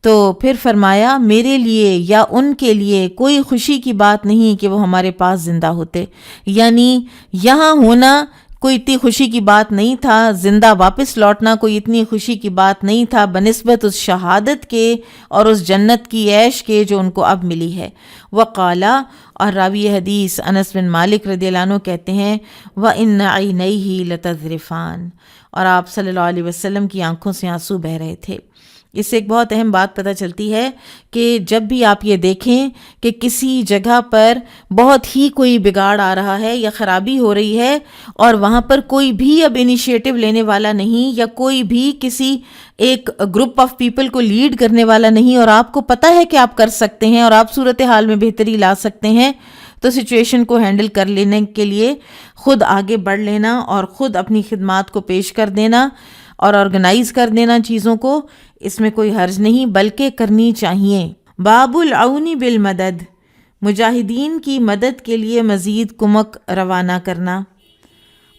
تو پھر فرمایا میرے لیے یا ان کے لیے کوئی خوشی کی بات نہیں کہ وہ ہمارے پاس زندہ ہوتے، یعنی یہاں ہونا کوئی اتنی خوشی کی بات نہیں تھا، زندہ واپس لوٹنا کوئی اتنی خوشی کی بات نہیں تھا بنسبت اس شہادت کے اور اس جنت کی عیش کے جو ان کو اب ملی ہے۔ وقالا، اور راوی حدیث انس بن مالک رضی اللہ عنہ کہتے ہیں، وَإِنَّ عَيْنَيْهِ لَتَذْرِفَانِ، اور آپ صلی اللہ علیہ وسلم کی آنکھوں سے آنسو بہہ رہے تھے۔ اس سے ایک بہت اہم بات پتہ چلتی ہے کہ جب بھی آپ یہ دیکھیں کہ کسی جگہ پر بہت ہی کوئی بگاڑ آ رہا ہے یا خرابی ہو رہی ہے اور وہاں پر کوئی بھی اب انیشیٹو لینے والا نہیں یا کوئی بھی کسی ایک گروپ آف پیپل کو لیڈ کرنے والا نہیں، اور آپ کو پتہ ہے کہ آپ کر سکتے ہیں اور آپ صورتحال میں بہتری لا سکتے ہیں، تو سچویشن کو ہینڈل کر لینے کے لیے خود آگے بڑھ لینا اور خود اپنی خدمات کو پیش کر دینا اور آرگنائز کر دینا چیزوں کو، اس میں کوئی حرج نہیں بلکہ کرنی چاہیے۔ باب العون بالمدد، مجاہدین کی مدد کے لیے مزید کمک روانہ کرنا۔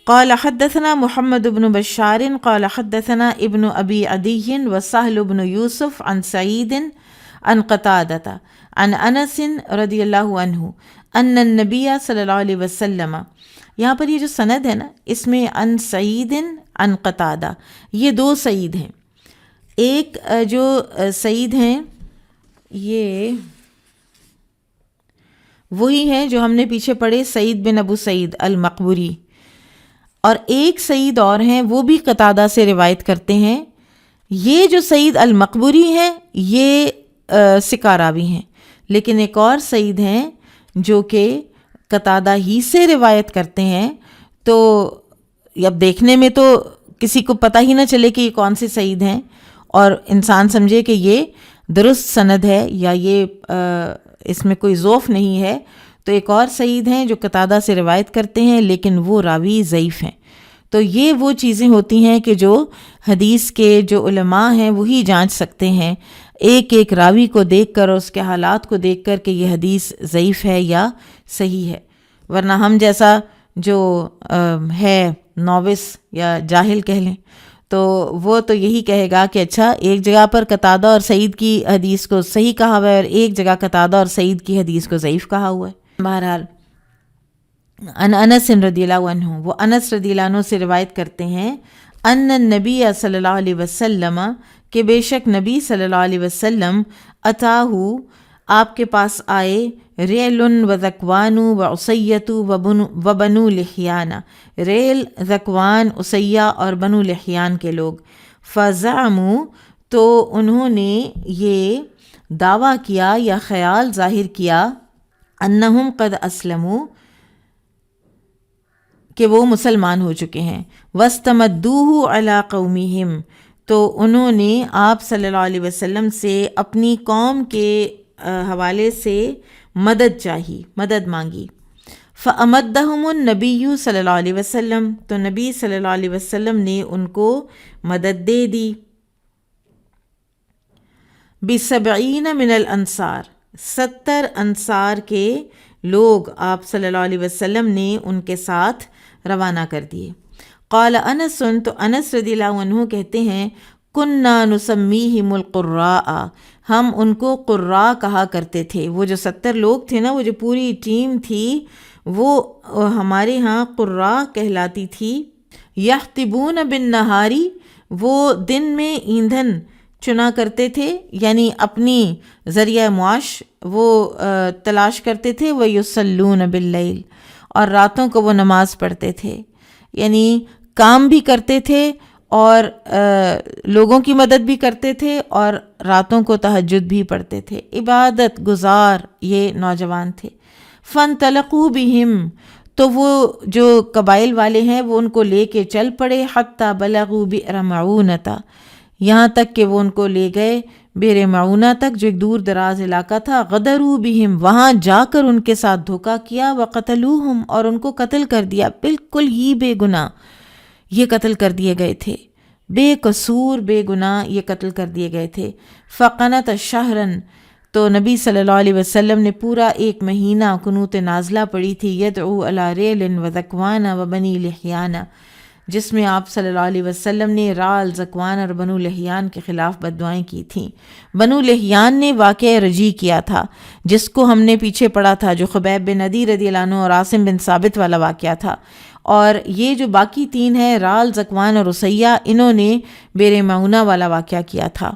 قال حدثنا محمد بن بشار قال حدثنا ابن ابی عدی وسہل بن یوسف عن سعید عن قتادہ عن انس رضی اللہ عنہ ان النبی صلی اللہ علیہ وسلم، یہاں پر یہ جو سند ہے نا اس میں عن سعید عن قتادہ، یہ دو سعید ہیں۔ ایک جو سعید ہیں یہ وہی ہیں جو ہم نے پیچھے پڑھے، سعید بن ابو سعید المقبوری، اور ایک سعید اور ہیں وہ بھی قتادہ سے روایت کرتے ہیں۔ یہ جو سعید المقبوری ہیں یہ ثقہ راوی ہیں، لیکن ایک اور سعید ہیں جو کہ قتادہ ہی سے روایت کرتے ہیں، تو اب دیکھنے میں تو کسی کو پتہ ہی نہ چلے کہ یہ کون سے سعید ہیں اور انسان سمجھے کہ یہ درست سند ہے یا یہ اس میں کوئی ضعف نہیں ہے، تو ایک اور سعید ہیں جو قتادہ سے روایت کرتے ہیں لیکن وہ راوی ضعیف ہیں۔ تو یہ وہ چیزیں ہوتی ہیں کہ جو حدیث کے جو علماء ہیں وہی جانچ سکتے ہیں ایک ایک راوی کو دیکھ کر اور اس کے حالات کو دیکھ کر کہ یہ حدیث ضعیف ہے یا صحیح ہے، ورنہ ہم جیسا جو ہے نووس یا جاہل کہہ لیں تو وہ تو یہی کہے گا کہ اچھا ایک جگہ پر قتادہ اور سعید کی حدیث کو صحیح کہا ہوا ہے اور ایک جگہ قتادہ اور سعید کی حدیث کو ضعیف کہا ہوا ہے۔ بہرحال انس رضی اللہ عنہ، وہ انس رضی اللہ عنہ سے روایت کرتے ہیں، ان النبی صلی اللہ علیہ وسلم کہ بے شک نبی صلی اللہ علیہ وسلم اتاہو آپ کے پاس آئے ریل و ذکوان و عصیت و بنو لحیان، ریل، ذکوان، عصیہ اور بنو لحیان کے لوگ، فزعموا تو انہوں نے یہ دعویٰ کیا یا خیال ظاہر کیا، انہم قد اسلموا کہ وہ مسلمان ہو چکے ہیں، واستمدوہ علی قومہم تو انہوں نے آپ صلی اللہ علیہ وسلم سے اپنی قوم کے حوالے سے مدد چاہی، مدد مانگی۔ فَأَمَدَّهُمُ النَّبِيُّ صلی اللہ علیہ وسلم تو نبی صلی اللہ علیہ وسلم نے ان کو مدد دے دی، بِسَبْعِينَ مِنَ الْأَنصار 70 انصار کے لوگ آپ صلی اللہ علیہ وسلم نے ان کے ساتھ روانہ کر دیے۔ قال انس تو انس رضی اللہ عنہ کہتے ہیں کننا نسمیہم القراء ہم ان کو قراء کہا کرتے تھے، وہ جو 70 لوگ تھے نا، وہ جو پوری ٹیم تھی وہ ہمارے ہاں قراء کہلاتی تھی۔ یحتبون بالنہاری وہ دن میں ایندھن چنا کرتے تھے، یعنی اپنی ذریعہ معاش وہ تلاش کرتے تھے، وَيُصَلُّونَ بِاللَّيْلِ اور راتوں کو وہ نماز پڑھتے تھے، یعنی کام بھی کرتے تھے اور لوگوں کی مدد بھی کرتے تھے اور راتوں کو تہجد بھی پڑھتے تھے، عبادت گزار یہ نوجوان تھے۔ فَانْطَلَقُوا بِهِمْ تو وہ جو قبائل والے ہیں وہ ان کو لے کے چل پڑے، حَتَّى بَلَغُوا بِئْرَ مَعُونَةَ یہاں تک کہ وہ ان کو لے گئے بئر معونہ تک، جو ایک دور دراز علاقہ تھا۔ غدروا بہم وہاں جا کر ان کے ساتھ دھوکہ کیا، وقتلوہم اور ان کو قتل کر دیا، بالکل ہی بے گناہ یہ قتل کر دیے گئے تھے، بے قصور بے گناہ یہ قتل کر دیے گئے تھے۔ فقنت شہرن تو نبی صلی اللہ علیہ وسلم نے پورا 1 مہینہ قنوت نازلہ پڑھی تھی، یدعو علی ریل و ذکوان و بنی لحیان جس میں آپ صلی اللہ علیہ وسلم نے رال، ذکوان اور بنو لحیان کے خلاف بددعائیں کی تھیں۔ بنو لحیان نے واقعہ رجی کیا تھا جس کو ہم نے پیچھے پڑھا تھا، جو خبیب بن عدی رضی اللہ عنہ اور عاصم بن ثابت والا واقعہ تھا، اور یہ جو باقی 3 ہیں رال، ذکوان اور عصیہ، انہوں نے بئر معونہ والا واقعہ کیا تھا۔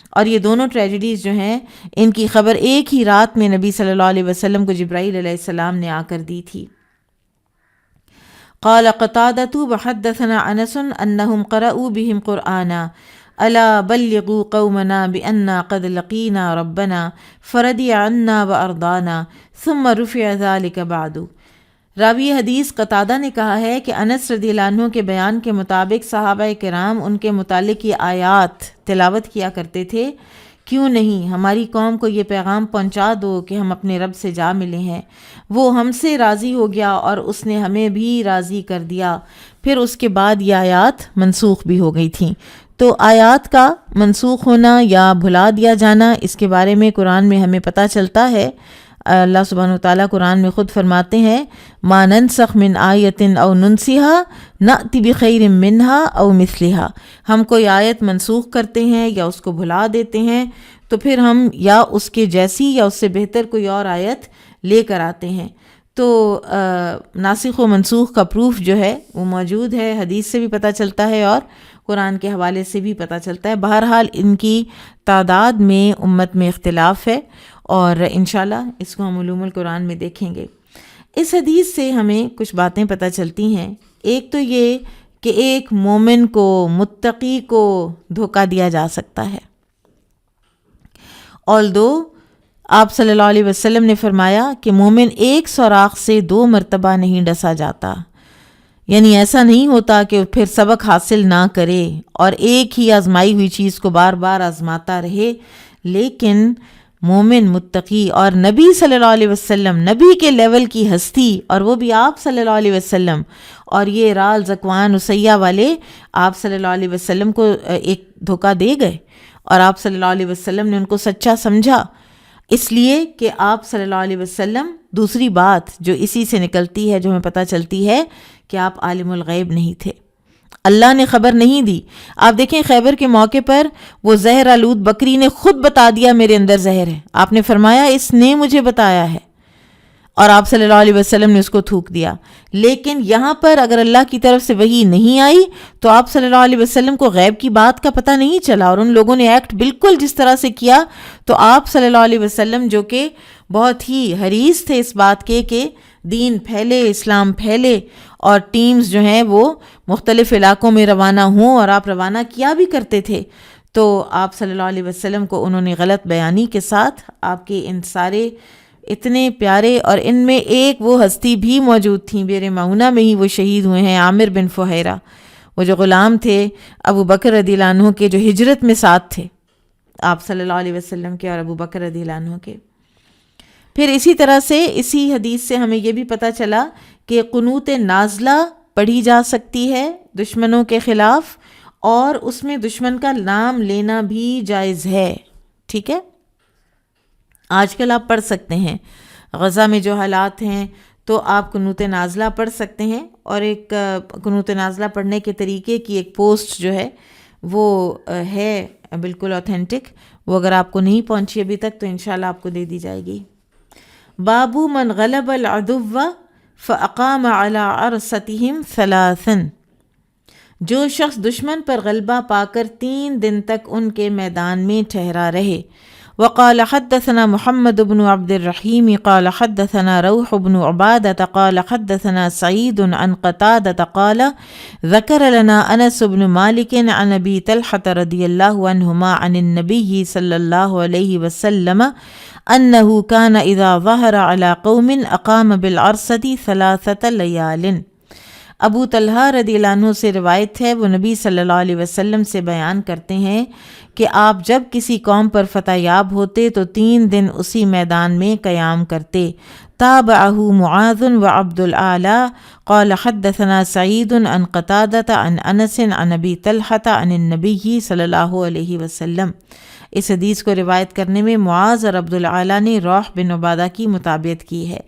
اور یہ دونوں ٹریجڈیز جو ہیں ان کی خبر ایک ہی رات میں نبی صلی اللہ علیہ وسلم کو جبرائیل علیہ السلام نے آ کر دی تھی۔ قال قتادة وحدثنا انس انهم قرأوا بهم قرآنا الا بلغوا قومنا بأننا قد لقينا ربنا فرضي عنا وارضانا ثم رفع ذلك بعد۔ راوی حدیث قتادہ نے کہا ہے کہ انس رضی اللہ عنہ کے بیان کے مطابق صحابہ کرام ان کے متعلق یہ آیات تلاوت کیا کرتے تھے، کیوں نہیں ہماری قوم کو یہ پیغام پہنچا دو کہ ہم اپنے رب سے جا ملے ہیں، وہ ہم سے راضی ہو گیا اور اس نے ہمیں بھی راضی کر دیا۔ پھر اس کے بعد یہ آیات منسوخ بھی ہو گئی تھیں۔ تو آیات کا منسوخ ہونا یا بھلا دیا جانا، اس کے بارے میں قرآن میں ہمیں پتہ چلتا ہے۔ اللہ سبحانہ وتعالیٰ قرآن میں خود فرماتے ہیں ما ننسخ من آیت او ننسیها نأتی بخیر منہا او مثلہا، ہم کوئی آیت منسوخ کرتے ہیں یا اس کو بھلا دیتے ہیں تو پھر ہم یا اس کے جیسی یا اس سے بہتر کوئی اور آیت لے کر آتے ہیں۔ تو ناسخ و منسوخ کا پروف جو ہے وہ موجود ہے، حدیث سے بھی پتہ چلتا ہے اور قرآن کے حوالے سے بھی پتہ چلتا ہے۔ بہرحال ان کی تعداد میں امت میں اختلاف ہے اور انشاءاللہ اس کو ہم علوم القرآن میں دیکھیں گے۔ اس حدیث سے ہمیں کچھ باتیں پتہ چلتی ہیں۔ ایک تو یہ کہ ایک مومن کو، متقی کو دھوکہ دیا جا سکتا ہے، although آپ صلی اللہ علیہ وسلم نے فرمایا کہ مومن ایک سوراخ سے 2 مرتبہ نہیں ڈسا جاتا، یعنی ایسا نہیں ہوتا کہ پھر سبق حاصل نہ کرے اور ایک ہی آزمائی ہوئی چیز کو بار بار آزماتا رہے، لیکن مومن، متقی اور نبی صلی اللہ علیہ وسلم، نبی کے لیول کی ہستی، اور وہ بھی آپ صلی اللہ علیہ وسلم، اور یہ رال، ذکوان، عصیہ والے آپ صلی اللہ علیہ وسلم کو ایک دھوکہ دے گئے اور آپ صلی اللہ علیہ وسلم نے ان کو سچا سمجھا، اس لیے کہ آپ صلی اللہ علیہ وسلم، دوسری بات جو اسی سے نکلتی ہے، جو ہمیں پتہ چلتی ہے کہ آپ عالم الغیب نہیں تھے، اللہ نے خبر نہیں دی۔ آپ دیکھیں خیبر کے موقع پر وہ زہر آلود بکری نے خود بتا دیا میرے اندر زہر ہے، آپ نے فرمایا اس نے مجھے بتایا ہے، اور آپ صلی اللہ علیہ وسلم نے اس کو تھوک دیا. لیکن یہاں پر اگر اللہ کی طرف سے وحی نہیں آئی تو آپ صلی اللہ علیہ وسلم کو غیب کی بات کا پتہ نہیں چلا، اور ان لوگوں نے ایکٹ بالکل جس طرح سے کیا. تو آپ صلی اللہ علیہ وسلم جو کہ بہت ہی حریص تھے اس بات کے کہ دین پھیلے، اسلام پھیلے، اور ٹیمز جو ہیں وہ مختلف علاقوں میں روانہ ہوں، اور آپ روانہ کیا بھی کرتے تھے، تو آپ صلی اللہ علیہ وسلم کو انہوں نے غلط بیانی کے ساتھ آپ کے ان سارے اتنے پیارے، اور ان میں ایک وہ ہستی بھی موجود تھیں، بئر معونہ میں ہی وہ شہید ہوئے ہیں، عامر بن فہیرہ، وہ جو غلام تھے ابو بکر رضی اللہ عنہ کے، جو ہجرت میں ساتھ تھے آپ صلی اللہ علیہ وسلم کے اور ابو بکر رضی اللہ عنہ کے. پھر اسی طرح سے اسی حدیث سے ہمیں یہ بھی پتہ چلا کہ قنوت نازلہ پڑھی جا سکتی ہے دشمنوں کے خلاف، اور اس میں دشمن کا نام لینا بھی جائز ہے. ٹھیک ہے، آج کل آپ پڑھ سکتے ہیں، غزہ میں جو حالات ہیں تو آپ قنوت نازلہ پڑھ سکتے ہیں، اور ایک قنوت نازلہ پڑھنے کے طریقے کی ایک پوسٹ جو ہے وہ ہے بالکل اوتھینٹک، وہ اگر آپ کو نہیں پہنچی ابھی تک تو انشاءاللہ آپ کو دے دی جائے گی. باب من غلب العدو فاقام على عرصتهم ثلاثا، جو شخص دشمن پر غلبہ پا کر 3 دن تک ان کے میدان میں ٹھہرا رہے. وقال حدثنا محمد بن عبد الرحیم قال حدثنا روح بن عبادة قال حدثنا سعید عن قتادة قال ذكر لنا انس بن مالک عن ابی طلحة رضی اللہ عنہما عن النبی صلی اللہ علیہ وسلم انه كان اذا ظهر على قوم اقام بالعرصة 3 لیال. ابو طلحہ رضی اللہ عنہ سے روایت ہے، وہ نبی صلی اللہ علیہ وسلم سے بیان کرتے ہیں کہ آپ جب کسی قوم پر فتح یاب ہوتے تو 3 دن اسی میدان میں قیام کرتے. تابعہ معاذ و عبد الاعلی قال حدثنا سعید عن قتادة عن انس عن ابی طلحة عن النبی صلی اللہ علیہ وسلم. اس حدیث کو روایت کرنے میں معاذ اور عبد الاعلی نے روح بن عبادہ کی مطابقت کی ہے.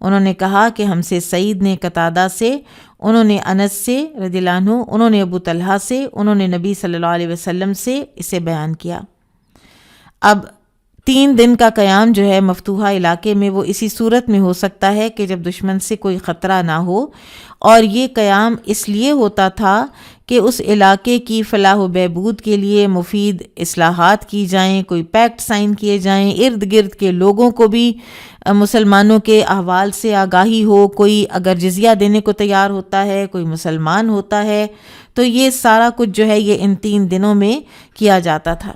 انہوں نے کہا کہ ہم سے سعید نے قتادہ سے، انہوں نے انس سے رضی اللہ عنہ، انہوں نے ابو طلحہ سے، انہوں نے نبی صلی اللہ علیہ وسلم سے اسے بیان کیا. اب 3 دن کا قیام جو ہے مفتوحہ علاقے میں وہ اسی صورت میں ہو سکتا ہے کہ جب دشمن سے کوئی خطرہ نہ ہو، اور یہ قیام اس لیے ہوتا تھا کہ اس علاقے کی فلاح و بہبود کے لیے مفید اصلاحات کی جائیں، کوئی پیکٹ سائن کیے جائیں، ارد گرد کے لوگوں کو بھی مسلمانوں کے احوال سے آگاہی ہو، کوئی اگر جزیہ دینے کو تیار ہوتا ہے، کوئی مسلمان ہوتا ہے، تو یہ سارا کچھ جو ہے یہ ان 3 دنوں میں کیا جاتا تھا.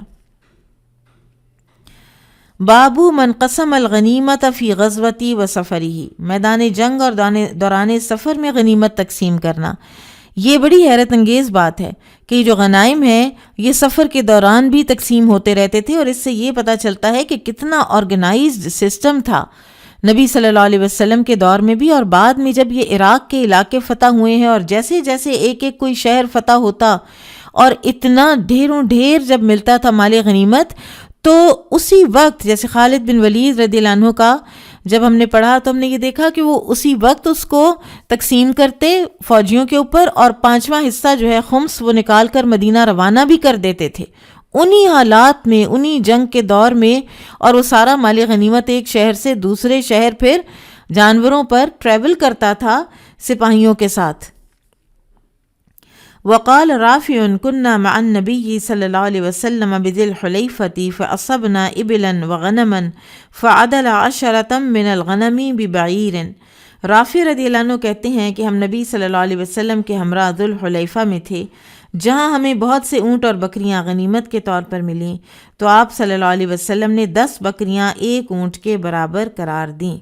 بابو من قسم الغنیمت فی غزوتی و سفری، میدان جنگ اور دوران سفر میں غنیمت تقسیم کرنا. یہ بڑی حیرت انگیز بات ہے کہ جو غنائم ہیں یہ سفر کے دوران بھی تقسیم ہوتے رہتے تھے، اور اس سے یہ پتہ چلتا ہے کہ کتنا آرگنائزڈ سسٹم تھا نبی صلی اللہ علیہ وسلم کے دور میں بھی. اور بعد میں جب یہ عراق کے علاقے فتح ہوئے ہیں، اور جیسے جیسے ایک ایک کوئی شہر فتح ہوتا اور اتنا ڈھیر جب ملتا تھا مال غنیمت، تو اسی وقت جیسے خالد بن ولید رضی اللہ عنہ کا جب ہم نے پڑھا تو ہم نے یہ دیکھا کہ وہ اسی وقت اس کو تقسیم کرتے فوجیوں کے اوپر، اور 5واں حصہ جو ہے خمس وہ نکال کر مدینہ روانہ بھی کر دیتے تھے انہی حالات میں، انہی جنگ کے دور میں. اور وہ سارا مال غنیمت ایک شہر سے دوسرے شہر پھر جانوروں پر ٹریول کرتا تھا سپاہیوں کے ساتھ. وقال رافع كنا مع النبي صلی اللہ علیہ وسلم بذی الحلیفة فأصبنا ابلا وغنما فعدل 10 من الغنم ببعیر. رافع رضی اللہ عنہ کہتے ہیں کہ ہم نبی صلی اللہ علیہ وسلم کے ہمراہ ذوالحلیفہ میں تھے، جہاں ہمیں بہت سے اونٹ اور بکریاں غنیمت کے طور پر ملیں، تو آپ صلی اللہ علیہ وسلم نے 10 بکریاں ایک اونٹ کے برابر قرار دیں.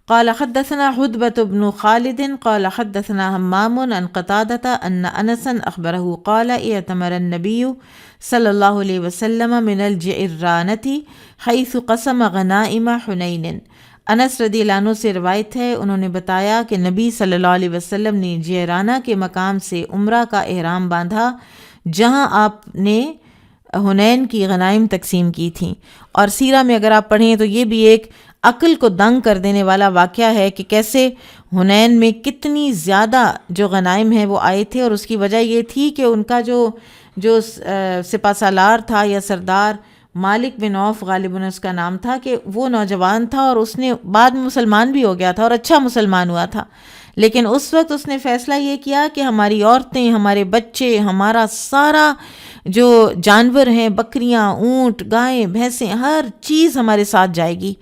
قال حدثنا حدبة بن خالد قال حدثنا همام عن قتادة أن أنسا أخبره قال ائتمر النبي صلى الله عليه وسلم من الجعرانة حيث قسم غنائم حنين. انس رضی اللہ عنہ سے روایت ہے، انہوں نے بتایا کہ نبی صلی اللہ علیہ وسلم نے جعرانہ کے مقام سے عمرہ کا احرام باندھا جہاں آپ نے حنین کی غنائم تقسیم کی تھیں. اور سیرہ میں اگر آپ پڑھیں تو یہ بھی ایک عقل کو دنگ کر دینے والا واقعہ ہے کہ کیسے حنین میں کتنی زیادہ جو غنائم ہیں وہ آئے تھے، اور اس کی وجہ یہ تھی کہ ان کا جو سپہ سالار تھا یا سردار مالک بن عوف غالباً اس کا نام تھا، کہ وہ نوجوان تھا اور اس نے بعد میں مسلمان بھی ہو گیا تھا اور اچھا مسلمان ہوا تھا، لیکن اس وقت اس نے فیصلہ یہ کیا کہ ہماری عورتیں، ہمارے بچے، ہمارا سارا جو جانور ہیں، بکریاں، اونٹ، گائیں، بھینسیں، ہر چیز ہمارے ساتھ جائے گی۔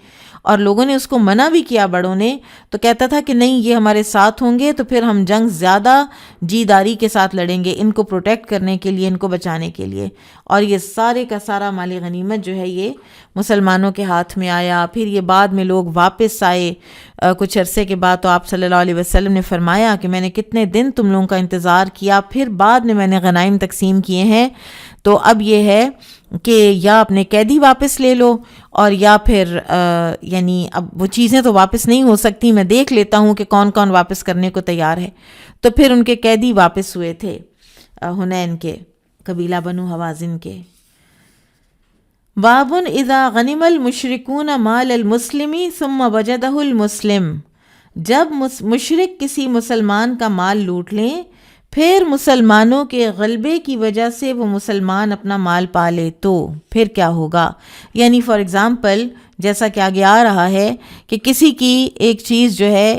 اور لوگوں نے اس کو منع بھی کیا، بڑوں نے، تو کہتا تھا کہ نہیں، یہ ہمارے ساتھ ہوں گے تو پھر ہم جنگ زیادہ جیداری کے ساتھ لڑیں گے، ان کو پروٹیکٹ کرنے کے لیے، ان کو بچانے کے لیے۔ اور یہ سارے کا سارا مال غنیمت جو ہے یہ مسلمانوں کے ہاتھ میں آیا۔ پھر یہ بعد میں لوگ واپس آئے کچھ عرصے کے بعد، تو آپ صلی اللہ علیہ وسلم نے فرمایا کہ میں نے کتنے دن تم لوگوں کا انتظار کیا، پھر بعد میں نے غنائم تقسیم کیے ہیں، تو اب یہ ہے کہ یا اپنے قیدی واپس لے لو، اور یا پھر یعنی اب وہ چیزیں تو واپس نہیں ہو سکتی، میں دیکھ لیتا ہوں کہ کون کون واپس کرنے کو تیار ہے۔ تو پھر ان کے قیدی واپس ہوئے تھے حنین کے، قبیلہ بنو حوازن کے۔ باب اذا غنم المشرکون مال المسلم ثم وجدہ المسلم، جب مشرک کسی مسلمان کا مال لوٹ لیں، پھر مسلمانوں کے غلبے کی وجہ سے وہ مسلمان اپنا مال پالے، تو پھر کیا ہوگا؟ یعنی فار ایگزامپل جیسا کہ آگے آ رہا ہے کہ کسی کی ایک چیز جو ہے